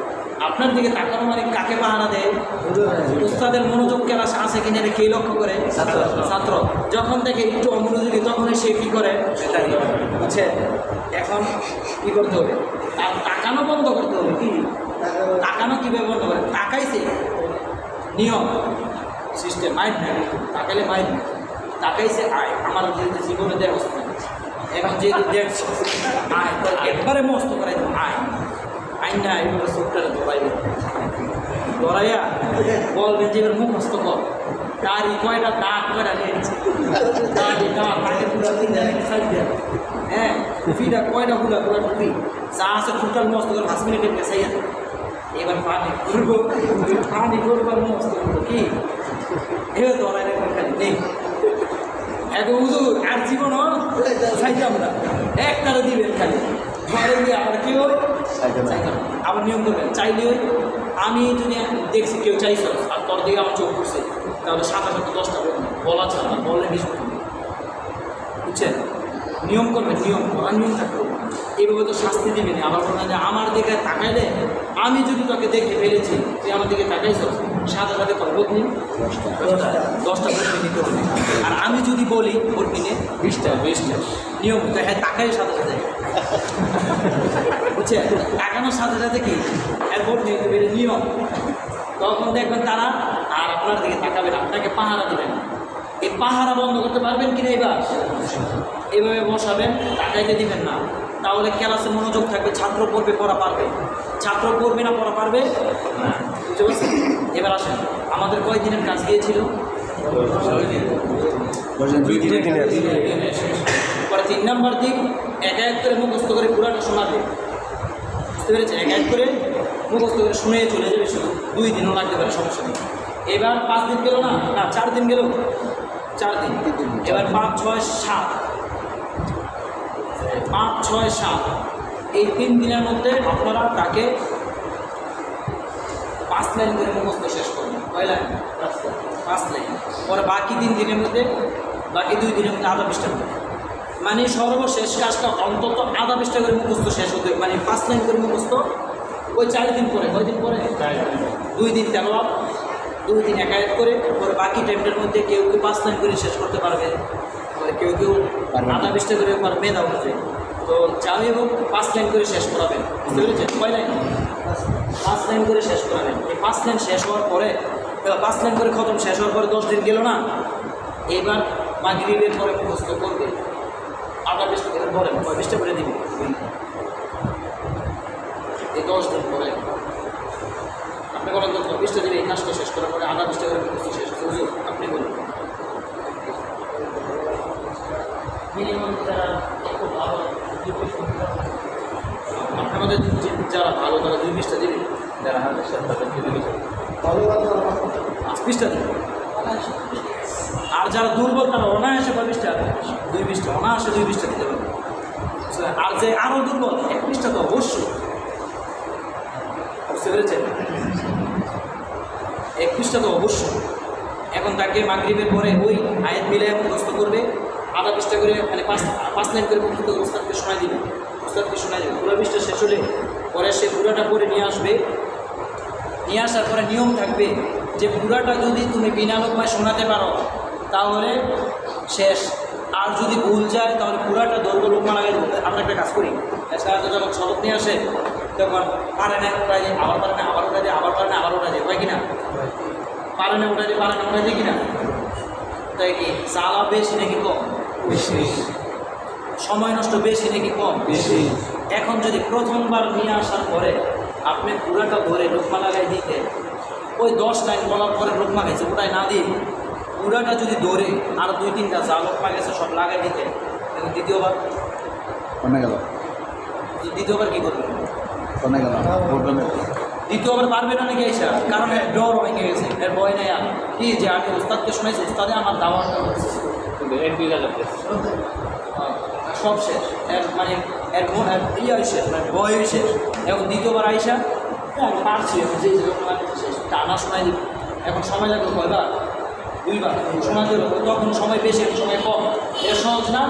আপনার দিকে তাকানো মানে কাকে পাহারা দেয়? উস্তাদের মনোযোগ কেনা আছে কিনা এটা কে লক্ষ্য করে? ছাত্র। যখন থেকে একটু অমনোযোগী তখনই সে কী করে? বুঝছে? এখন কী করতে হবে? আর তাকানো বন্ধ করতে হবে। কি তাকানো কীভাবে বন্ধ করে? তাকাইছে নিয়ম সিস্টেম, মাইন্ড নেই। তাকাইলে মাইন্ড নেই। তাকাইছে আয়, আমার যেহেতু জীবনে দেয় অবস্থা, এখন যেহেতু দেখছে আয়, তো একবারে মস্ত করাই দেবো আয় আইন না। এইভাবে চোখটারে ধরাইবে, ধরাইয়া বলবেন যে এবার মুখস্থ কর। দাড়ি কয়টা দাঁত কয়টা নিয়েছে, দাড়ি দাঁত আগে পুরা 3 সাইড দেয়। হ্যাঁ, টুপিটা কয়টা গুলা পুরা টুপি যা আছে টোটাল মস্ত করে 5 মিনিটের পেছাইয়া এবার পানি করবো, পানি করবার মস্ত করবো। কি এবার ধরাই রাখবেন খালি নেই এখন হুজুর আর জীবনও চাইতাম না, একটারও দিবেন খালি ঘরে গিয়ে। আর কেউ আবার নিয়ম করবেন চাইলে আমি যদি দেখছি কেউ চাইছ আর তোর দিকে আমার চোখ করছে তাহলে 7-10টা বলা ছাড়া বললে 20 মিনিট। বুঝছেন? নিয়ম করবেন, নিয়ম করার নিয়ম থাকবে। এইভাবে তো শাস্তি দিবেন। আবার বলবেন যে আমার দিকে তাকাইলে আমি যদি তোকে দেখে ফেলেছি, তুই আমার দিকে তাকাইছ, সাথে সাথে কয় ভোট নিন 10টা ভোট নিতে হবে। আর আমি যদি বলি ভোট নিনে 20টা নিয়ম। হ্যাঁ, তাকাই সাথে সাথে। বুঝছে? তাকানোর সাথে সাথে কি এর ভোট নিতে পেরে নিয়ম। তখন দেখবেন তারা আর আপনার দিকে তাকাবেন, আপনাকে পাহারা দেবেন। এই পাহারা বন্ধ করতে পারবেন কিনা? এবার এইভাবে বসাবেন, তাকাইতে দিবেন না, তাহলে ক্লাসে মনোযোগ থাকবে। ছাত্র পড়বে, পড়া পারবে। ছাত্র পড়বে না, পড়া পারবে না। বুঝতে পারছেন? এবার আসেন, আমাদের কয় দিনের কাজ গিয়েছিল? 2 দিনের। পরে 3 নম্বর দিন এক এক করে মুখস্থ করে পুরাটা শোনাবে। বুঝতে পেরেছেন? এক এক করে মুখস্থ করে শুনে চলে যাবে। শুধু 2 দিনও লাগতে পারে, সমস্যা নেই। এবার 5 দিন গেল না, 4 দিন গেল, 4 দিন। এবার 5, 6, 7, 5, 6, 7 এই 3 দিনের মধ্যে আপনারা তাকে 5 লাইন করে মুখস্থ শেষ করবেন। কয় লাইন? 5 লাইন। পরে বাকি 3 দিনের মধ্যে, বাকি 2 দিনের মধ্যে আধা পৃষ্ঠা করে, মানে সর্বশেষ কাজটা অন্তত আধা পৃষ্ঠা করে মুখস্থ শেষ হতে, মানে 5 লাইন করে মুখস্থ। ওই 4 দিন পরে, কয় দিন পরে? 2 দিন তেলাওয়াত, 2 দিন একায়েত করে। পরে বাকি টাইমটার মধ্যে কেউ কেউ 5 লাইন করে শেষ করতে পারবে, কেউ কেউ আধা পৃষ্ঠা করে পারবে না অনুযায়ী। তো যাই হোক 5 লাইন করে শেষ করাবেন। বুঝতে পেরেছেন? কয় লাইন? 5 লাইন করে শেষ করাবেন। এই 5 লাইন শেষ হওয়ার পরে, 5 লাইন করে খতম শেষ হওয়ার পরে 10 দিন গেল না, এবার মাগরিবের পরে মুখস্থ করবে। আধা পৃষ্ঠা করে বলেন, কয় পৃষ্ঠা করে দিবে? এই 10 দিন পরে আপনি বলেন তো পৃষ্ঠা দিবে। এই কাজটা শেষ করার পরে আধা পৃষ্ঠা করে মুখস্থ শেষ হচ্ছে। হুজুর আপনি বলুন। মিনিমাম যারা খুব ভালো আমাদের যারা ভালো তারা 2 পৃষ্ঠা দিবে, যারা হাতের সাথে তাদের 5 পৃষ্ঠা দিবে। আর যারা দুর্বল তারা অনায়াসে 5 পৃষ্ঠা, 2 পৃষ্ঠা অনায়াসে 2 পৃষ্ঠা দিতে পারবে। আর যে আরও দুর্বল 1 পৃষ্ঠা তো অবশ্যই। বুঝতে পেরেছেন? 1 পৃষ্ঠা তো অবশ্যই। এখন তাকে মাগরিবের পরে ওই আয়াত মিলায় মুখস্থ করবে, আধা পৃষ্ঠা করে, মানে 5 লাইন করে মুখস্থ করে উস্তাদকে শোনায় দিবে। উস্তাদকে শোনায় দেবে। পুরো পৃষ্ঠা শেষ হলে পরে সে পুরাটা পরে নিয়ে আসবে। নিয়ে আসার পরে নিয়ম থাকবে যে পুরাটা যদি তুমি বিনা লোকমায় শোনাতে পারো তাহলে শেষ, আর যদি ভুল যায় তাহলে পুরাটা দৌড় লোকমা লাগাই দেবো। আমরা একটা কাজ করি, সাথে যখন সবক নিয়ে আসে তখন পারে না উঠাই যায়, আবার পারে না আবার উঠাই যায়, আবার পারে না আবার উঠাই যায়, হয় কিনা? পারে না উঠাই যায়, পারে না উঠাই যায় কিনা? তাই কি জ্বালা বেশি নাকি কম? বেশি। সময় নষ্ট বেশি নাকি কম? বেশি। এখন যদি প্রথমবার নিয়ে আসার পরে আপনি পুরাটা ধরে লোকমা লাগাই দিতে, ওই 10 লাইন বলার পরে লোকমা গেছে ওটাই না দিয়ে পুরাটা যদি ধরে আর 2-3টা যা লোকমা গেছে সব লাগাই দিতে, এখন দ্বিতীয়বার কনে গেল দ্বিতীয়বার কী করবে? কনে গেল বলবেন দ্বিতীয়বার পারবে না নাকি এসা? কারণ এর ডর ভেঙে গেছে, এর ভয় নেই আর কি যে আমি উস্তাদকে শোনাইছি, উস্তাদে আমার দাওয়াটা হচ্ছে কিন্তু 1-2 করতেছে সব শেষ, এর মানে এর ইয়ে শেষ, মানে ভয় শেষ। এখন দ্বিতীয়বার আইসা আমি পারছি, এখন যে যেরকম লাগছে শেষ টানা শোনাই দিবে। এখন সময় লাগবে কয়বার? 2বার সময় দেবে, তখন সময় বেশি এখন সময় কম, এটা সহজ না।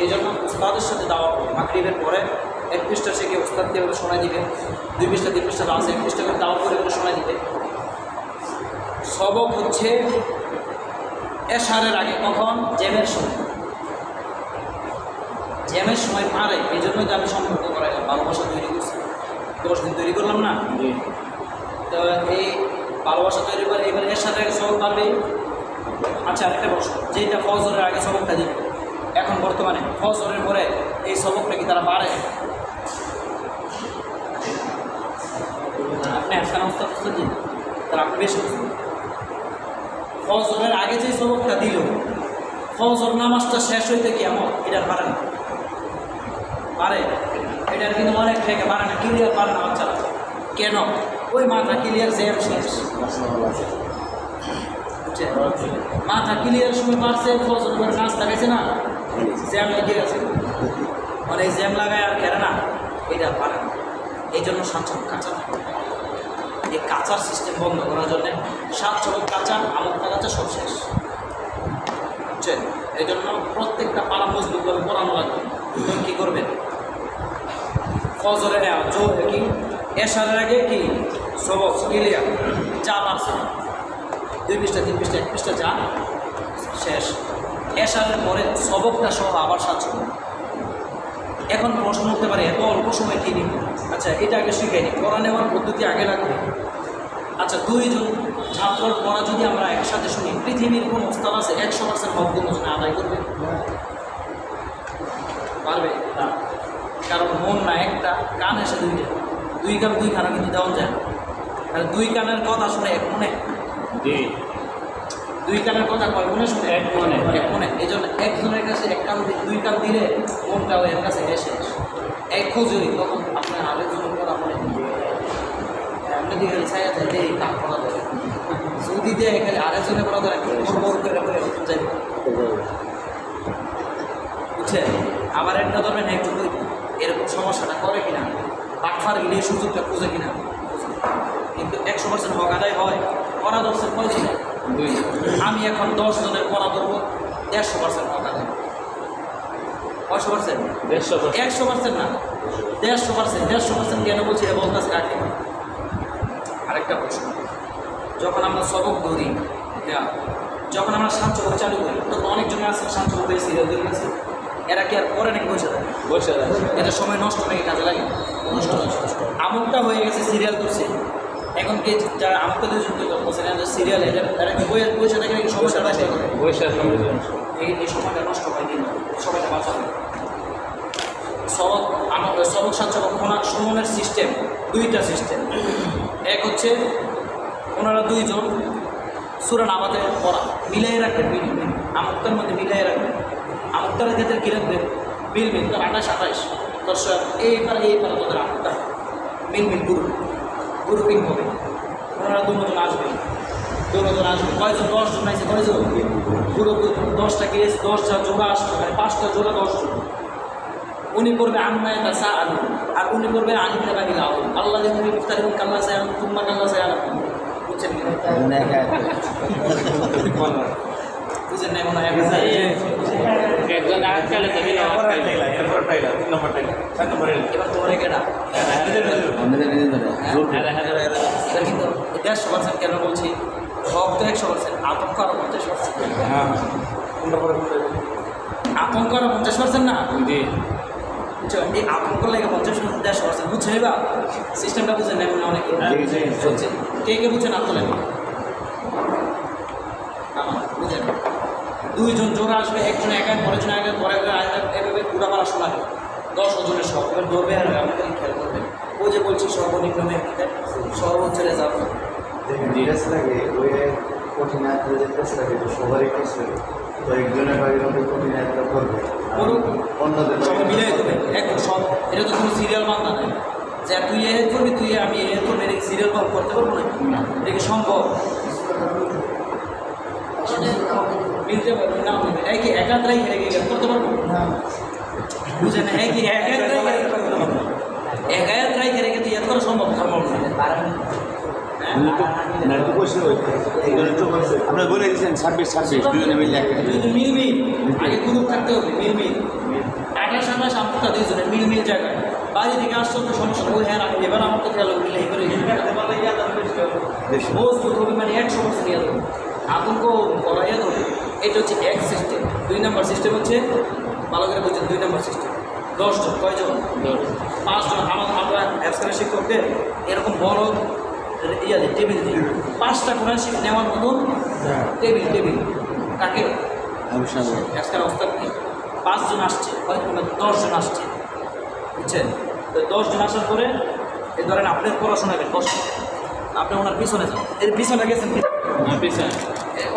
এই জন্য উস্তাদের সাথে দাওয়া করবে মাগরিবের পরে 1 পৃষ্ঠা শিখে উস্তাদকে এভাবে শোনাই দিবে, 2 পৃষ্ঠা 3 পৃষ্ঠা আছে 1 পৃষ্ঠা করে দাওয়া করে এভাবে শোনাই দিবে। সবক হচ্ছে এশারের আগে, কখন? জ্যামের সময়। জ্যামের সময় পারে, এই জন্যই তো আমি সম্পর্ক করাইলাম, ভালোবাসা তৈরি করছি, 10 দিন তৈরি করলাম না। জি তো এই ভালোবাসা তৈরি করে এবার এর সাথে আগে সবক পারবে। আচ্ছা আরেকটা প্রশ্ন, যেটা ফজরের আগে সবকটা দিবে, এখন বর্তমানে ফজরের পরে এই সবকটা কি তারা পারে? আপনি আজকাল অবস্থা দিন, তাহলে আপনি বেশি বুঝবেন। ফজরের আগে যে সবকটা দিল, ফজর নামাজটা শেষ হইতে কি এমন এটা পারে না? পারে? এটার কিন্তু অনেক থেকে পারে না, ক্লিয়ার পারে না বাচ্চারা। কেন? ওই মাথা ক্লিয়ার জ্যাম শেষ, বুঝছেন? মাথা ক্লিয়ার সময় পারছে, ফজর করে নাস্তা গেছে না, জ্যাম লেগে গেছে, মানে এই জ্যাম লাগায় আর কেন না, এটা পারে না। এই জন্য সাতসবক কাঁচা থাকে। এই কাঁচার সিস্টেম বন্ধ করার জন্যে সাতসবক কাঁচা, আমলটা কাঁচা, সব শেষ, বুঝছেন? এই জন্য প্রত্যেকটা পাড়া মজবুতভাবে পড়ানো লাগবে। তুমি কী করবেন? ফজরে নেওয়া কি এশারের আগে কি সবক ক্লিয়ার, যা পারছে 2 পৃষ্ঠা 3 পৃষ্ঠা 1 পৃষ্ঠা যা শেষ। এশারের পরে সবকটা সহ আবার 7 সবক। এখন প্রশ্ন উঠতে পারে এত অল্প সময় কি নিব? আচ্ছা এটা আগে শিখাইনি, পড়া নেওয়ার পদ্ধতি আগে লাগবে। আচ্ছা 2 জন ছাত্রর পড়া যদি আমরা একসাথে শুনি, পৃথিবীর কোন উস্তাদ আছে 100% হকগুলো আদায় করবে? পারবে না, কারণ মন না একটা, কান এসে 2টা, 2 কান 2 খানা কিন্তু দেওয়া যায় না। আর 2 কানের কথা শুনে 1 মনে, জি 2 কানের কথা কয় মনে শুনে? 1 মনে। 1 মনে। এই জন্য একজনের কাছে 1 কান 2 কান দিলে মনটাও এর কাছে এসে এক খুঁজুরি, তখন আপনার আরেকজনের কথা মনে এমনি দিয়ে গেলে ছায়া যায় যে এই কান করা ধরে, যদি দিয়ে এখানে আরেকজনের কথা ধরে বড় করে যাই, বুঝছেন? আবার একটা ধরবেন একটু এরকম সমস্যাটা করে কিনা, বাটফার গিয়ে সুযোগটা খুঁজে কিনা, কিন্তু 100% হক আদায় হয়। পড়া ধরছেন কয়জন? 2 আমি এখন 10 জনের পড়া ধরবো, 150% হক আদায়। 100%? 150 100% না, 150% কেন বলছি এটা বলতেছে কাকে? আরেকটা প্রশ্ন, যখন আমরা সবক ধরি, যখন আমরা সাতসবক চালু করি, তখন অনেকজনে আছে সাতসবক সিরিয়াল ধরে গেছে, এরা কি আর পরে নাকি বসে থাকে? বসে আছে এটা সময় নষ্ট নাকি কাজে লাগে? নষ্ট। আমলটা হয়ে গেছে, সিরিয়াল করছে, এখন কি যারা আমলটা দিয়ে যুক্ত করতেছে সিরিয়াল, এরা কি বসে থাকে নাকি সময়টা নষ্ট করে? বসে আছে এই সময়টা নষ্ট হয় দিন, সময়টা বাঁচাবে। সবক সবক সাতসবক সুমনের সিস্টেম 2টা সিস্টেম। এক হচ্ছে ওনারা 2 জন সূরা নামাতে পড়া মিলাই রাখবেন, আমুক্তার মধ্যে মিলাই রাখবেন। আমুক্তারের ক্ষেত্রে কী রাখবেন? মিল 28 28 দর্শক এই পারে তোদের আমুক্তা মিল গ্রুপিং হবে। ওনারা 2 জন আসবেন, 2 জন আসবে, কয়জন? 10 জন আছে, কয়জন? পুরো 10টা কেস, 10টা জোড়া আসবে, মানে 5টা জোড়া 10 জন। উনি করবে আম্মায় তাসা আলু, আর উনি করবে আলিমা বাহিলা আল্লাহ যেমন ইফতার এবং কাল্লা সায়াম তুম্মা কাল্লা সায়াম, বুঝছেন কি? বুঝেন না? মনে হয় একজন আজকালে তো এবার তোমার কেটা এটা কিন্তু 150% কেন বলছি? হক তো 100%, আতঙ্ক আরো 50%। আতঙ্ক আর 50% না জি বুঝছো এই আতঙ্ক লেগে 50% 100% বুঝছেন এবার সিস্টেমটা বুঝেন না এখন অনেকে চলছে কে বুঝছেন না তোলেন বুঝেন দুইজন জোরে আসবে একজন একা পরেজন একা পরে এভাবে পুরা পারা শোনাবে 10 ওজনের সব এবার ধরবে আর আমাদের খেয়াল করবেন ও যে বলছি সর্বনিম্ন সর্বোচ্চ রেজাল্ট টেস্ট লাগে ওই কঠিন আয়ত্ত যে টেস্ট লাগে তো সবারই টেস্ট লাগে তো একজনের বাড়ির মধ্যে কঠিন আয়ত্ত করবে অন্যদের সবাই মিলাই দেবে একদম সব এটা তো কোনো সিরিয়াল বান্ধা নেই যে তুই এ করবি তুই আমি এ করবি এটা সিরিয়াল কল করতে পারবো না এটা কি সম্ভব মিলতে পারবে না মিলবে এটা কি একাত্রাই হেরে গিয়ে করতে পারবো বুঝে না কি একাত্রাই হেরে গিয়ে ইয়াদ করা সম্ভব সম্ভব না আপনার বলে দিয়েছেন 26 দুজনে মিলে যদি মিল আগে গ্রুপ থাকতে হবে মিল 28 সামটা দুইজনে মিল জায়গায় বাড়ি থেকে আসছো তো সমস্যা ওই হ্যাঁ আমি এবার আমার তো খেয়াল মিলে এই করে মজবুত হবে মানে 100% ইয়াদ হবে আতঙ্ক করা ইয়াদ হবে এটা হচ্ছে এক সিস্টেম 2 নম্বর সিস্টেম হচ্ছে ভালো করে বুঝছেন 2 নম্বর সিস্টেম 10 জন কয়জন 5 জন আমরা অ্যাপসের শিক্ষকদের এরকম বড় টেবিল দিই 5টা কোরআন শিখ নেওয়ার মতন টেবিল কাকে আজকাল অবস্থা কি 5 জন আসছে হয়তো 10 জন আসছে বুঝছেন তো 10 জন আসার পরে এই ধরেন আপনি পড়াশোনা করেন কষ্ট আপনি ওনার পিছনে যান এর পিছনে গেছেন পিছনে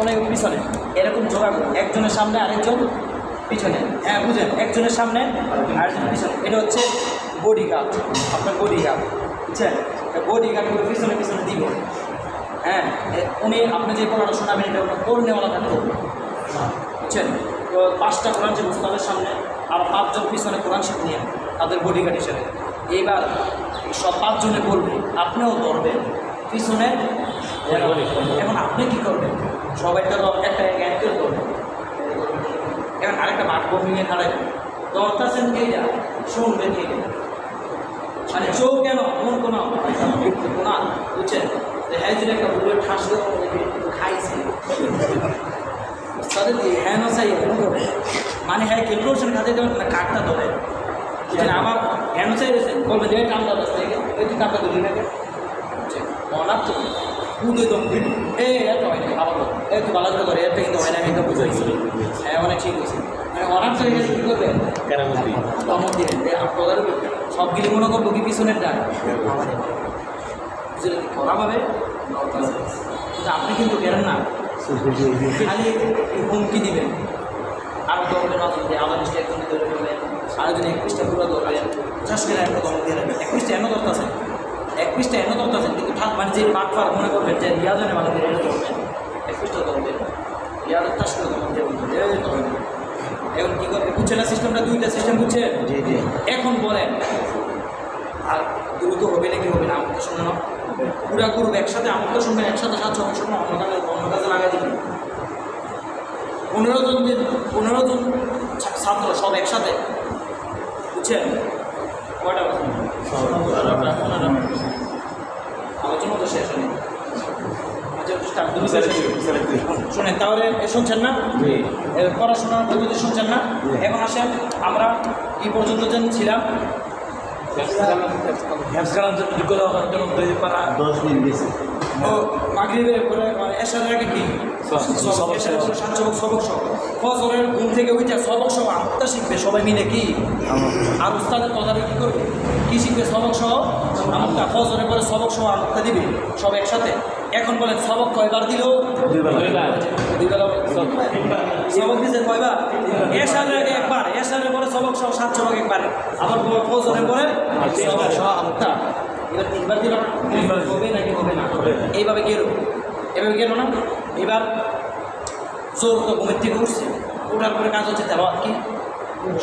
অনেক পিছনে এরকম জোগাড় একজনের সামনে আরেকজন পিছনে হ্যাঁ বুঝেন একজনের সামনে আরেকজন পিছনে এটা হচ্ছে বডি গার্ড আপনার বডি গার্ড বুঝছেন বডি গার্ডগুলো পিছনে দিবে হ্যাঁ উনি আপনি যে পড়াটা শোনাবেন এটা ওর নেওয়ালা থাকতে হবে বুঝছেন তো 5টা কোরআন শিখ উস্তাদের সামনে আর 5 জন পিছনে কোরআন শিখ নিয়ে তাদের বডি গার্ড হিসেবে এইবার সব 5 জনে বলবে আপনিও ধরবেন পিছনে এখন আপনি কী করবেন সবাই তো একটা করে করবেন এখন আরেকটা মাঠ বমিয়ে খাড়াবেন দরকার এইটা শুনবেন এইটা মানে চোখ কেন মন কোনো না বুঝছেন হ্যাঁ যদি একটা বুলেট ঠাস খাইছে তাদের হ্যাঁ নসাই মানে হ্যাঁ ক্যালকুলেশন খাতে দেবেন না কাঠটা ধরে আমার হ্যাঁ নসাই রয়েছেন বলবে যে কামটা দশ থেকে ওই তুই কাঠটা ধরি না অনার্থ বুঝে দম দিন এত হয় না আবার একটু ভালো করে ধরে একটা কিন্তু হয় না আমি একটা বুঝাইছি হ্যাঁ অনেক ঠিক হয়েছে মানে অনার্থ হয়ে গেলে কী করবে দমক দিলেন আপনাদের সবগুলি মনে করবো কি পিছনের ডাক বুঝলেন করা হবে কিন্তু আপনি কিন্তু গেলেন না খালি হুমকি দিবেন আরও দমকে নজর দিয়ে আবার নিশ্চয় একজন ধরে ফেলবেন আরেকজন 21টা পুরো ধরবেন চাষ করে একটা দমক দিয়ে রাখবেন 21টা এনে ধরতেছেন 21টা এনে ধরতেছেন কিন্তু ঠাক মানে যে বাটফার মনে করবেন যে রিয়াজনে মানে এনে ধরবেন 21টা ধরবেন রিয়াজের চাষ করে দমক দিয়ে ধরবেন এখন কী করবে বুঝছে না সিস্টেমটা 2টা সিস্টেম বুঝছে এখন বলেন আর দ্রুত হবে নাকি হবে না আমার তো শুনে না পুরা গ্রুপ একসাথে আমার তো শুনবেন একসাথে 7 অংশ অন্য কাজে লাগাই দিবেন 15 জন ছাত্র সব একসাথে বুঝছেন কয়টা আলোচনা তো শেষ হয়নি শোনেন তাহলে শুনছেন না পড়াশোনার পদ্ধতি শুনছেন না এখন আসেন আমরা কি পর্যন্ত যেন ছিলাম 10 দিন গেছে ও মাগরিবের পরে এশার আগে কি ফজরের ঘুম থেকে উঠে সবক সহ আমটা শিখবে সবাই মিলে কি আর উস্তাদের কথাটা কী করবে কী শিখবে সবক সহ আমটা ফজরের পরে সবক সহ আমটা দিবে সব একসাথে এখন বলেন সবক কয়বার দিল দুই বেলা সবক দিচ্ছে কয়বার এশারের আগে একবার এশারের পরে সবক সহ 7 সবক একবার আবার ফজরের পরে সবক সহ আমটা এবার 3বার দিল হবে নাকি হবে না এইভাবে গেল না এবার জোর তো ঘুমের থেকে উঠছে ওঠার পরে কাজ হচ্ছে তেলাওয়াত কি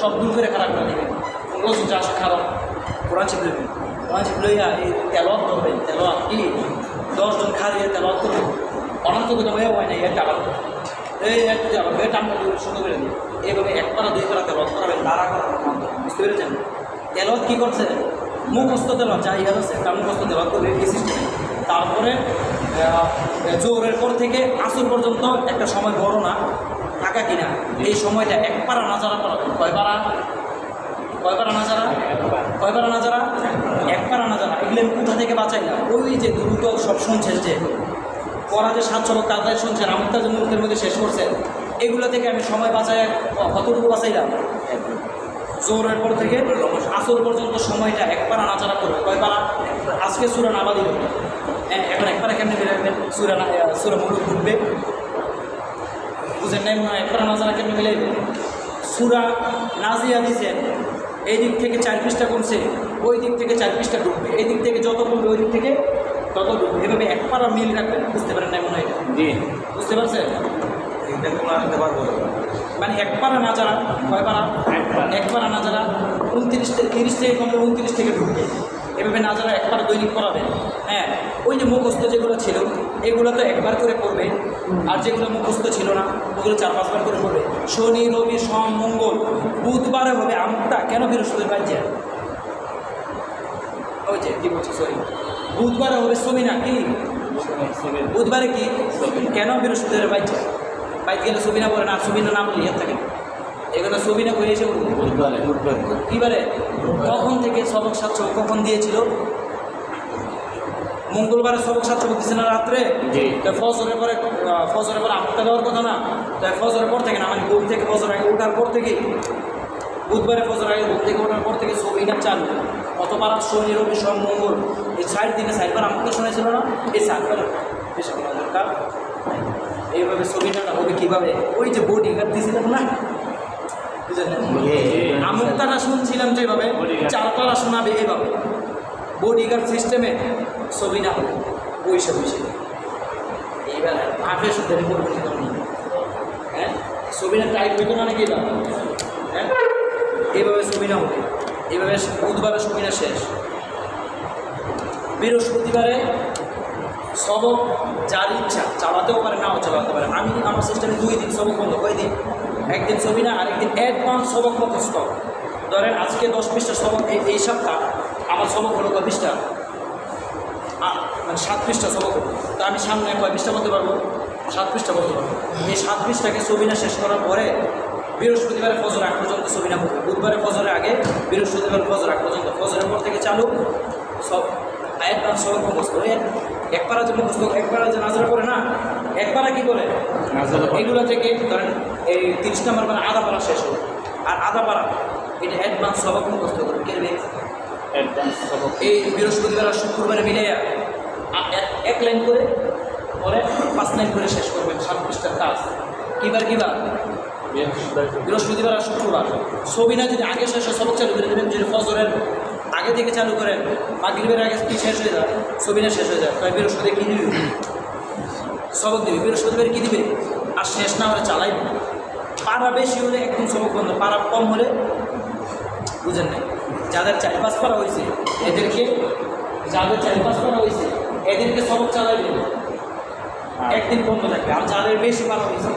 সব দূর করে খারাপ করে দেবে রোজ চাষ খারাপ কোরআন শিখ লইবেন কোরআন শিখ লইয়া এই তেলাওয়াত করবেন তেলাওয়াত কি 10 জন খারিয়ে তেলাওয়াত করবেন অনন্ত কথা হয়ে হয় না একটা আবার এই একটু যাবো এই টানটা শুরু করে দিই এইভাবে 1 পারা 2 পারা তেলাওয়াত করাবেন দাঁড়া করাবেন বুঝতে পেরেছেন তেলাওয়াত কী করছে মুখস্থ তেলাওয়াত যা ইয়াদ আছে একটা মুখস্থ তেলাওয়াত করবে এই সিস্টেমে তারপরে জোরের পর থেকে আসর পর্যন্ত একটা সময় বড় না থাকা ফাঁকা কিনা এই সময়টা এক পারা নাজারা পড়াবেন। কয় পারা নাজারা? কয় পারা নাজারা? এক পারা নাজারা। এগুলো আমি কোথা থেকে বাঁচাইলাম? ওই যে দ্রুত সব শুনছেন, যে পড়া যে 7 সবক তাড়াতাড়ি শুনছেন, আমুকটা যে মুহূর্তের মধ্যে শেষ করছেন, এগুলো থেকে আমি সময় বাঁচাই কতটুকু বাঁচাইলাম? জোহরের পর থেকে আসর পর্যন্ত সময়টা এক পারা নাজারা করবে। কয় পারা? আজকে সূরা নাবা দিল, হ্যাঁ, এখন এক পারা কেমনি মিলাবেন? সূরা মুলুক উঠবে, বুঝেন নাই মনে হয়? এক পারা নাজারা কেমনি মিলাইবেন? সূরা নাজিয়া দিয়েছেন, এই দিক থেকে 4 পৃষ্ঠা কমছে, ওই দিক থেকে 4 পৃষ্ঠা ঢুকবে, এই দিক থেকে যত কমবে ওই দিক থেকে তত ঢুকবে। এভাবে এক পারা মিল রাখবেন। বুঝতে পারেন না মনে হয়? জি। বুঝতে পারছেন? এইটা কোনো আনতে পারবো না। মানে এক পারা নাজারা, কয় পারা? এক পারা নাজারা 29 থেকে 30 থেকে কমবে, 29 থেকে ঢুকবে। এভাবে নাজারা এক পারা দৈনিক পড়াবেন। হ্যাঁ, ওই যে মুখস্থ যেগুলো ছিল এগুলো তো একবার করে পড়বে, আর যেগুলো মুখস্থ ছিল না ওগুলো 4-5 বার করে পড়বে। শনি, রবি, সোম, মঙ্গল, বুধবারে হবে আমুকটা। কেন বৃহস্পতিবার যায়? ওই যে কি বলছি, সরি, বুধবারে হবে সবিনা। কি বুধবারে কি? কেন বৃহস্পতিবার বাইর যায়? বাইর গেলে সবিনা বলে না, সবিনা নাম বলি থাকে, এখানে সবিনা করে এসে কিবারে কখন থেকে সবক 7 সবক কখন দিয়েছিল? মঙ্গলবারে সবক 7 সবক দিচ্ছে না রাত্রে? তো ফজরের পরে আমুকটা দেওয়ার কথা না? তাই ফজরের পর থেকে না, মানে ঘুম থেকে ফজর আগে ওঠার পর থেকে, বুধবারে ফজর আগে ঘুম থেকে ওঠার পর থেকে সবিনা চালু। কত পারা? শনি, রবি, সোম, মঙ্গল, এই 4 দিনে 4 বার আমুকটা শোনাইছিল না? এই 4 বার বেশি কোনো দরকার। এইভাবে সবিনাটা হবে কীভাবে? ওই যে বডি গার্ড দিয়েছিলাম না, বুঝলেন? আমুকটাটা শুনছিলাম যেভাবে 4 পারা শোনাবে এভাবে বডিগার্ড সিস্টেমে সবিনা হবে পয়সা পয়সা। এইবার আগে শুনতে পরিবর্তিত নেই, হ্যাঁ, সবিনা টাইপ হইতো না নাকি? হ্যাঁ, এইভাবে সবিনা হবে। এইভাবে বুধবারে সবিনা শেষ, বৃহস্পতিবারে সবক যার ইচ্ছা চালাতেও পারে, নাও চালাতে পারে। আমি আমার সিস্টেমে 2 দিন সবক বন্ধ করে দিই, একদিন সবিনা, আরেকদিন অ্যাডভান্স সবক মুখস্থ। ধরেন আজকে 10 পৃষ্ঠা সবক, এই সপ্তাহ আমার সবক হলো 10 পৃষ্ঠা, মানে 7 পৃষ্ঠা সবক হলো। তো আমি সামনে কয় পৃষ্ঠা বলতে পারবো? 7 পৃষ্ঠা বলতে পারবো। এই 7 পৃষ্ঠাকে সবিনা শেষ করার পরে বৃহস্পতিবারে ফজর আগ পর্যন্ত সবিনা পড়বে, বুধবারে ফজরের আগে, বৃহস্পতিবার ফজর আগ পর্যন্ত, ফজরের পর থেকে চালু সব অ্যাডভান্স সবক মুখস্থ। এক পারা যে মুখস্থ, এক পারা যে নাজারা করে না, এক পারা কী করে? এগুলো থেকে ধরেন এই 30 নম্বর মানে আধা পারা শেষ হলো, আর আধা পারা এটা অ্যাডভান্স সবক মুখস্থ করে কেরবে। এই বৃহস্পতিবার আর শুক্রবারে মিলে 1 লাইন করে পরে 5 লাইন করে শেষ করবেন 7 পৃষ্ঠার কাজ। কিবার বৃহস্পতিবার আর শুক্রবার। সবিনা যদি আগে শেষ হয় সবক চালু করে দেবেন, যদি ফজরের আগে থেকে চালু করেন, মাগরিবের আগে কি শেষ হয়ে যায়, সবিনা শেষ হয়ে যায়, তাই বৃহস্পতি কী দিবে? সবক দিবে। বৃহস্পতিবার কী দিবে? আর শেষ না হলে চালাইবে। পারা বেশি হলে একদম সবক বন্ধ, পারা কম হলে বুঝেন নাই। যাদের 4-5 পারা হয়েছে এদেরকে, যাদের 4-5 পারা হয়েছে এদেরকে সবক চালাইবে, একদিন বন্ধ থাকবে। আর যাদের বেশি পারা হয়েছে,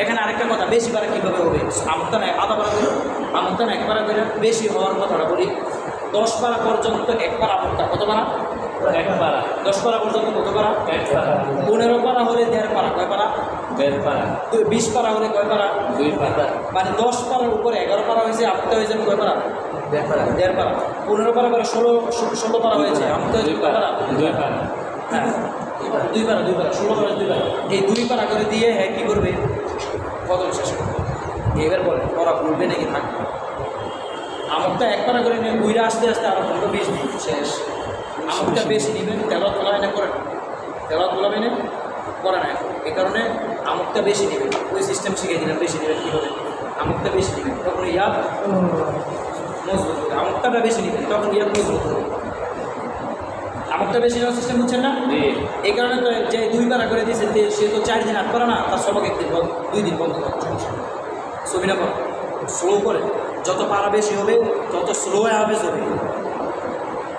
এখানে আরেকটা কথা, বেশি পারা কীভাবে হবে? আমুকটা না আধা পারা করে, আমুকটা না 1 পারা করে। বেশি হওয়ার কথাটা বলি, 10 পারা পর্যন্ত 1 পারা আমুকটা। কত পারা? 1 পারা। 10 পারা পর্যন্ত কত পারা? 1 পারা। 15 পারা হলে 1.5 পারা। কয় পারা? 1.5 পারা। 20 পারা হলে কয় পারা? 2 পারা। মানে 10 পারার উপরে 11 পারা হয়েছে, আমুকটা হয়ে যাবে কয় পারা? 1.5 পারা। 1.5 পারা। 15 পারা করে 16 পারা হয়েছে, আমুকটা হয়েছে 2 কয় পারা। পারা? 2 পারা। হ্যাঁ, 2 পারা 16 পারা 2 পারা। এই 2 পারা করে দিয়ে হ্যাঁ কী করবে? কত শেষ করবে? এবার বলে ওরা ভুলবে নাকি থাকবে? আমুকটা 1 পারা করে নিয়ে ঘুরে আসতে আসতে আরও 15-20 দিন শেষ। আমুকটা বেশি নেবেন, তেলাওয়াত তোলা না করে, তেলাওয়াত তোলাবে না করে না। এই কারণে আমুকটা বেশি নেবেন। ওই সিস্টেম শিখিয়ে দিলাম, বেশি নেবেন কীভাবে? আমুকটা বেশি নেবেন, তখন ইয়াদ মজবুত হবে। আমুকটাটা বেশি নেবেন, তখন ইয়াদ মজবুত হবে। আমুকটা বেশি নেওয়ার সিস্টেম হচ্ছে না? এই কারণে তো যে 2 পারা করে দিয়েছে, সে তো 4 দিন 8 পারা না, তার সবক 1 দিন 2 দিন বন্ধ করে সমস্যা। সবিনা পড়া স্লো করে, যত পারা বেশি হবে তত স্লো অ্যাভারেজ হবে।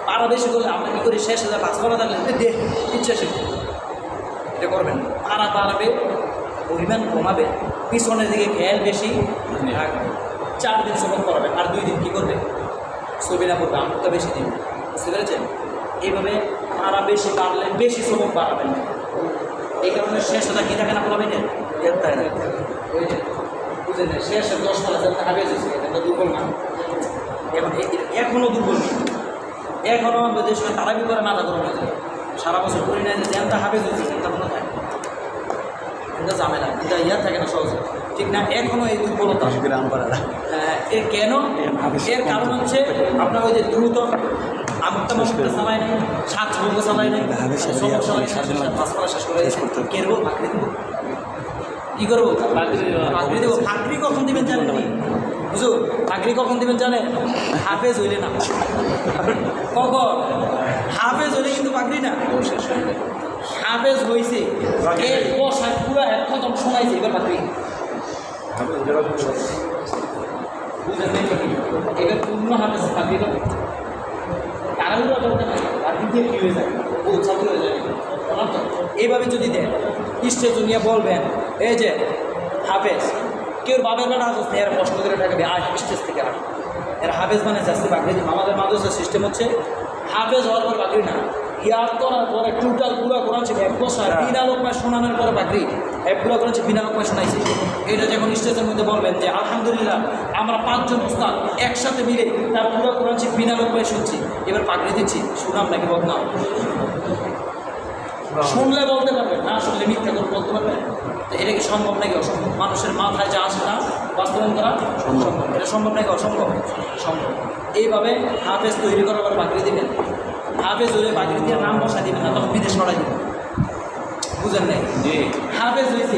পারা বেশি করলে আমরা কী করি? শেষ হয়ে 5 পারা থাকলে দেখ ইচ্ছা শেষ, এটা করবেন। পারা বাড়াবে, পরিমাণ কমাবে, পিছনের দিকে খেয়াল বেশি রাখবে। 4 দিন সবক করাবেন, আর 2 দিন কী করবে? সবিনা পড়বে, আমুকটা বেশি দিন। বুঝতে পেরেছেন? এইভাবে পারা বেশি বাড়লে বেশি সবক বাড়াবেন। এই কারণে শেষ হতে কী থাকে না বলাবেন? ওই যে বুঝলেন না শেষের 10 তলা যাতে হাফেজ হয়েছে এটা দুর্বল না এখনও দুর্বল নেই এখনও আমাদের সময় তারাবি করে মাথা গরম হয়ে যায় সারা বছর করি না যে জ্যানটা হাফেজ হয়েছে জ্যানটা কোনো থাকে এটা ঝামেলা এটা ইয়া থাকে না সহজে ঠিক না এখনও এই দুর্বলতা এর কেন এর কারণ হচ্ছে আপনার ওই যে দ্রুত আমুকটা মাসুকটা চালায় নেই 7 শ্লোক চালায় নেই পাঁচপালা শেষ করে কেরবো ফাঁকরি দেবো কী করবো ফাঁকরি দেবো ফাঁকরি কখন দেবেন জানেন নি বুঝো ফাঁকরি কখন দেবেন জানেন হাফেজ হইলে না কখন হাফেজ হইলে কিন্তু ফাঁকরি না হাফেজ হয়েছে এর বসায় পুরো এক খতম শোনাইছে এবার ফাঁকরি বুঝলেন এবার পূর্ণ হাফেজ ফাঁকরি হবে তারাগুলো দরকার নাই ফাঁকরি দিয়ে কী হয়ে যায় ও ছাত্র হয়ে যায় এইভাবে যদি দেন স্টেজ নিয়ে বলবেন এই যে হাফেজ কেউ বাবের বেড়া আসছে এরা কষ্ট করে থাকবে আর স্টেজ থেকে আসবে এর হাফেজ মানে যাচ্ছে বাকরি আমাদের মাদ্রাসার সিস্টেম হচ্ছে হাফেজ হওয়ার পর বাকরি না ইয়ার করার পরে টোটাল পুরো কোরআন ছিল 1 বছর বিনা লোকমায় শোনানোর পরে বাকরি পুরো কোরআন ছিল বিনা লোকমায় শোনাইছে এটা যখন স্টেজের মধ্যে বলবেন যে আলহামদুলিল্লাহ আমরা 5 জন উস্তাদ একসাথে মিলে তার পুরো কোরআন ছিল বিনা লোকমায় শুনছি এবার বাকরি দিচ্ছি শুনাম নাকি বদনাম শুনলে বলতে পারবেন না শুনলে মিথ্যা করে বলতে পারবেন তো এটা কি সম্ভব নাকি অসম্ভব মানুষের মাথায় যা আসে না বাস্তবায়ন করা সম্ভব এটা সম্ভব নাকি অসম্ভব সম্ভব এইভাবে হাফেজ তৈরি করার পর বাকরি দিবেন হাফেজ হলে বাকরি দিয়ে নাম বসা দিবেন না তখন বিদেশ ছড়াই দেবেন বুঝেন নাই জি হাফেজ হয়েছে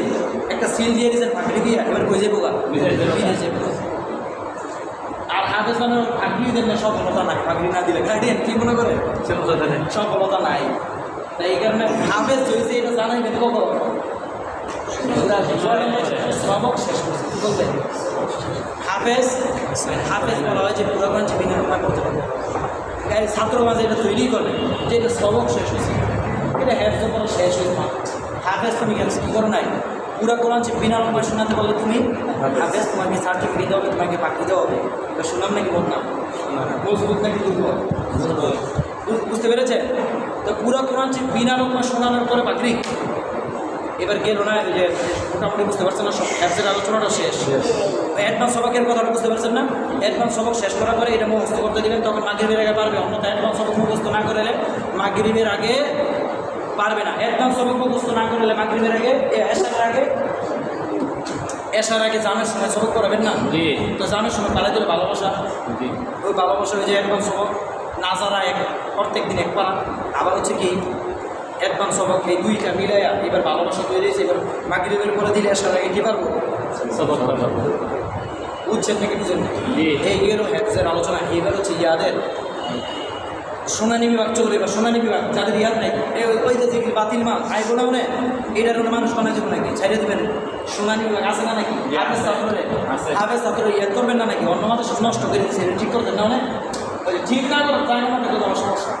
একটা সিল দিয়ে দিয়েছেন বাকরি দিয়ে এবার কই যাবো বিদেশে আর হাফেজ মানে বাকরি দেন না সফলতা নাই বাকরি না দিলে গার্ডিয়ান কি মনে করে সফলতা নাই তাই এই কারণে হাফেজ হয়েছে এটা জানাইবেন কখন সবক শেষ করছে কি বলবেন হাফেজ হাফেজ বলা হয় যে পুরো গ্রন্থে বিনা রূপায় করতে পারবে ছাত্র মাঝে এটা তৈরি করবে যে এটা সবক শেষ হয়েছে এটা হ্যাফজ করে শেষ হয়েছে হাফেজ তুমি কেন কী করো নাই পুরো কোরআন বিনা রূপায় শোনাতে পারলে তুমি হাফেজ তোমাকে সার্টিফিকেট দেওয়া হবে তোমাকে পাঠিয়ে দেওয়া হবে এটা শুনলাম নাকি বললাম মজবুত নাকি দুর্বল বুঝতে পেরেছে তো পুরো কোরআন বিনা রূপায় শোনানোর পরে বাকরি এবার গেল না যে মোটামুটি বুঝতে পারছেন না সব হ্যাফজের আলোচনাটা শেষ অ্যাডভান্স সবকের কথাটা বুঝতে পারছেন না অ্যাডভান্স সবক শেষ করার পরে এটা মুখস্থ করতে দেবেন তখন মাগরিবের আগে পারবে অন্যথা অ্যাডভান্স সবক মুখস্থ না করলে মাগরিবের আগে পারবে না অ্যাডভান্স সবক মুখস্থ না করলে মাগরিবের আগে এসার আগে জামের সময় সবক করাবেন না তো জামের সময় পালাই দিলে ভালোবাসা ওই ভালোবাসা ওই যে অ্যাডভান্স সবক নাজারা প্রত্যেক দিন 1 পারা আবার হচ্ছে কি অ্যাডভান্স সবক এই দুইটা মিলাইয়া এবার ভালোবাসা তৈরি হয়েছে এবার মাগরিবের পরে দিলে আসার আগে কী পারবো বুঝছেন নাকি বুঝেন এই এরও হ্যাফজের আলোচনা এবার হচ্ছে ইয়াদের সোনানি বিভাগ চলবে এবার সোনানি বিভাগ যাদের ইয়াদ নাই ওই যে বাতিল মাল আই বলে মনে এটার ওটা মানুষ বানাই যাবো নাকি ছাইড়ে দেবেন সোনানি বিভাগ আছে না নাকি হাফেজ ছাত্র ইয়াদ করবেন না নাকি অন্য মানুষ নষ্ট করে দিচ্ছে ঠিক করতেন না মানে ঠিক না করেন তাই না সমস্যা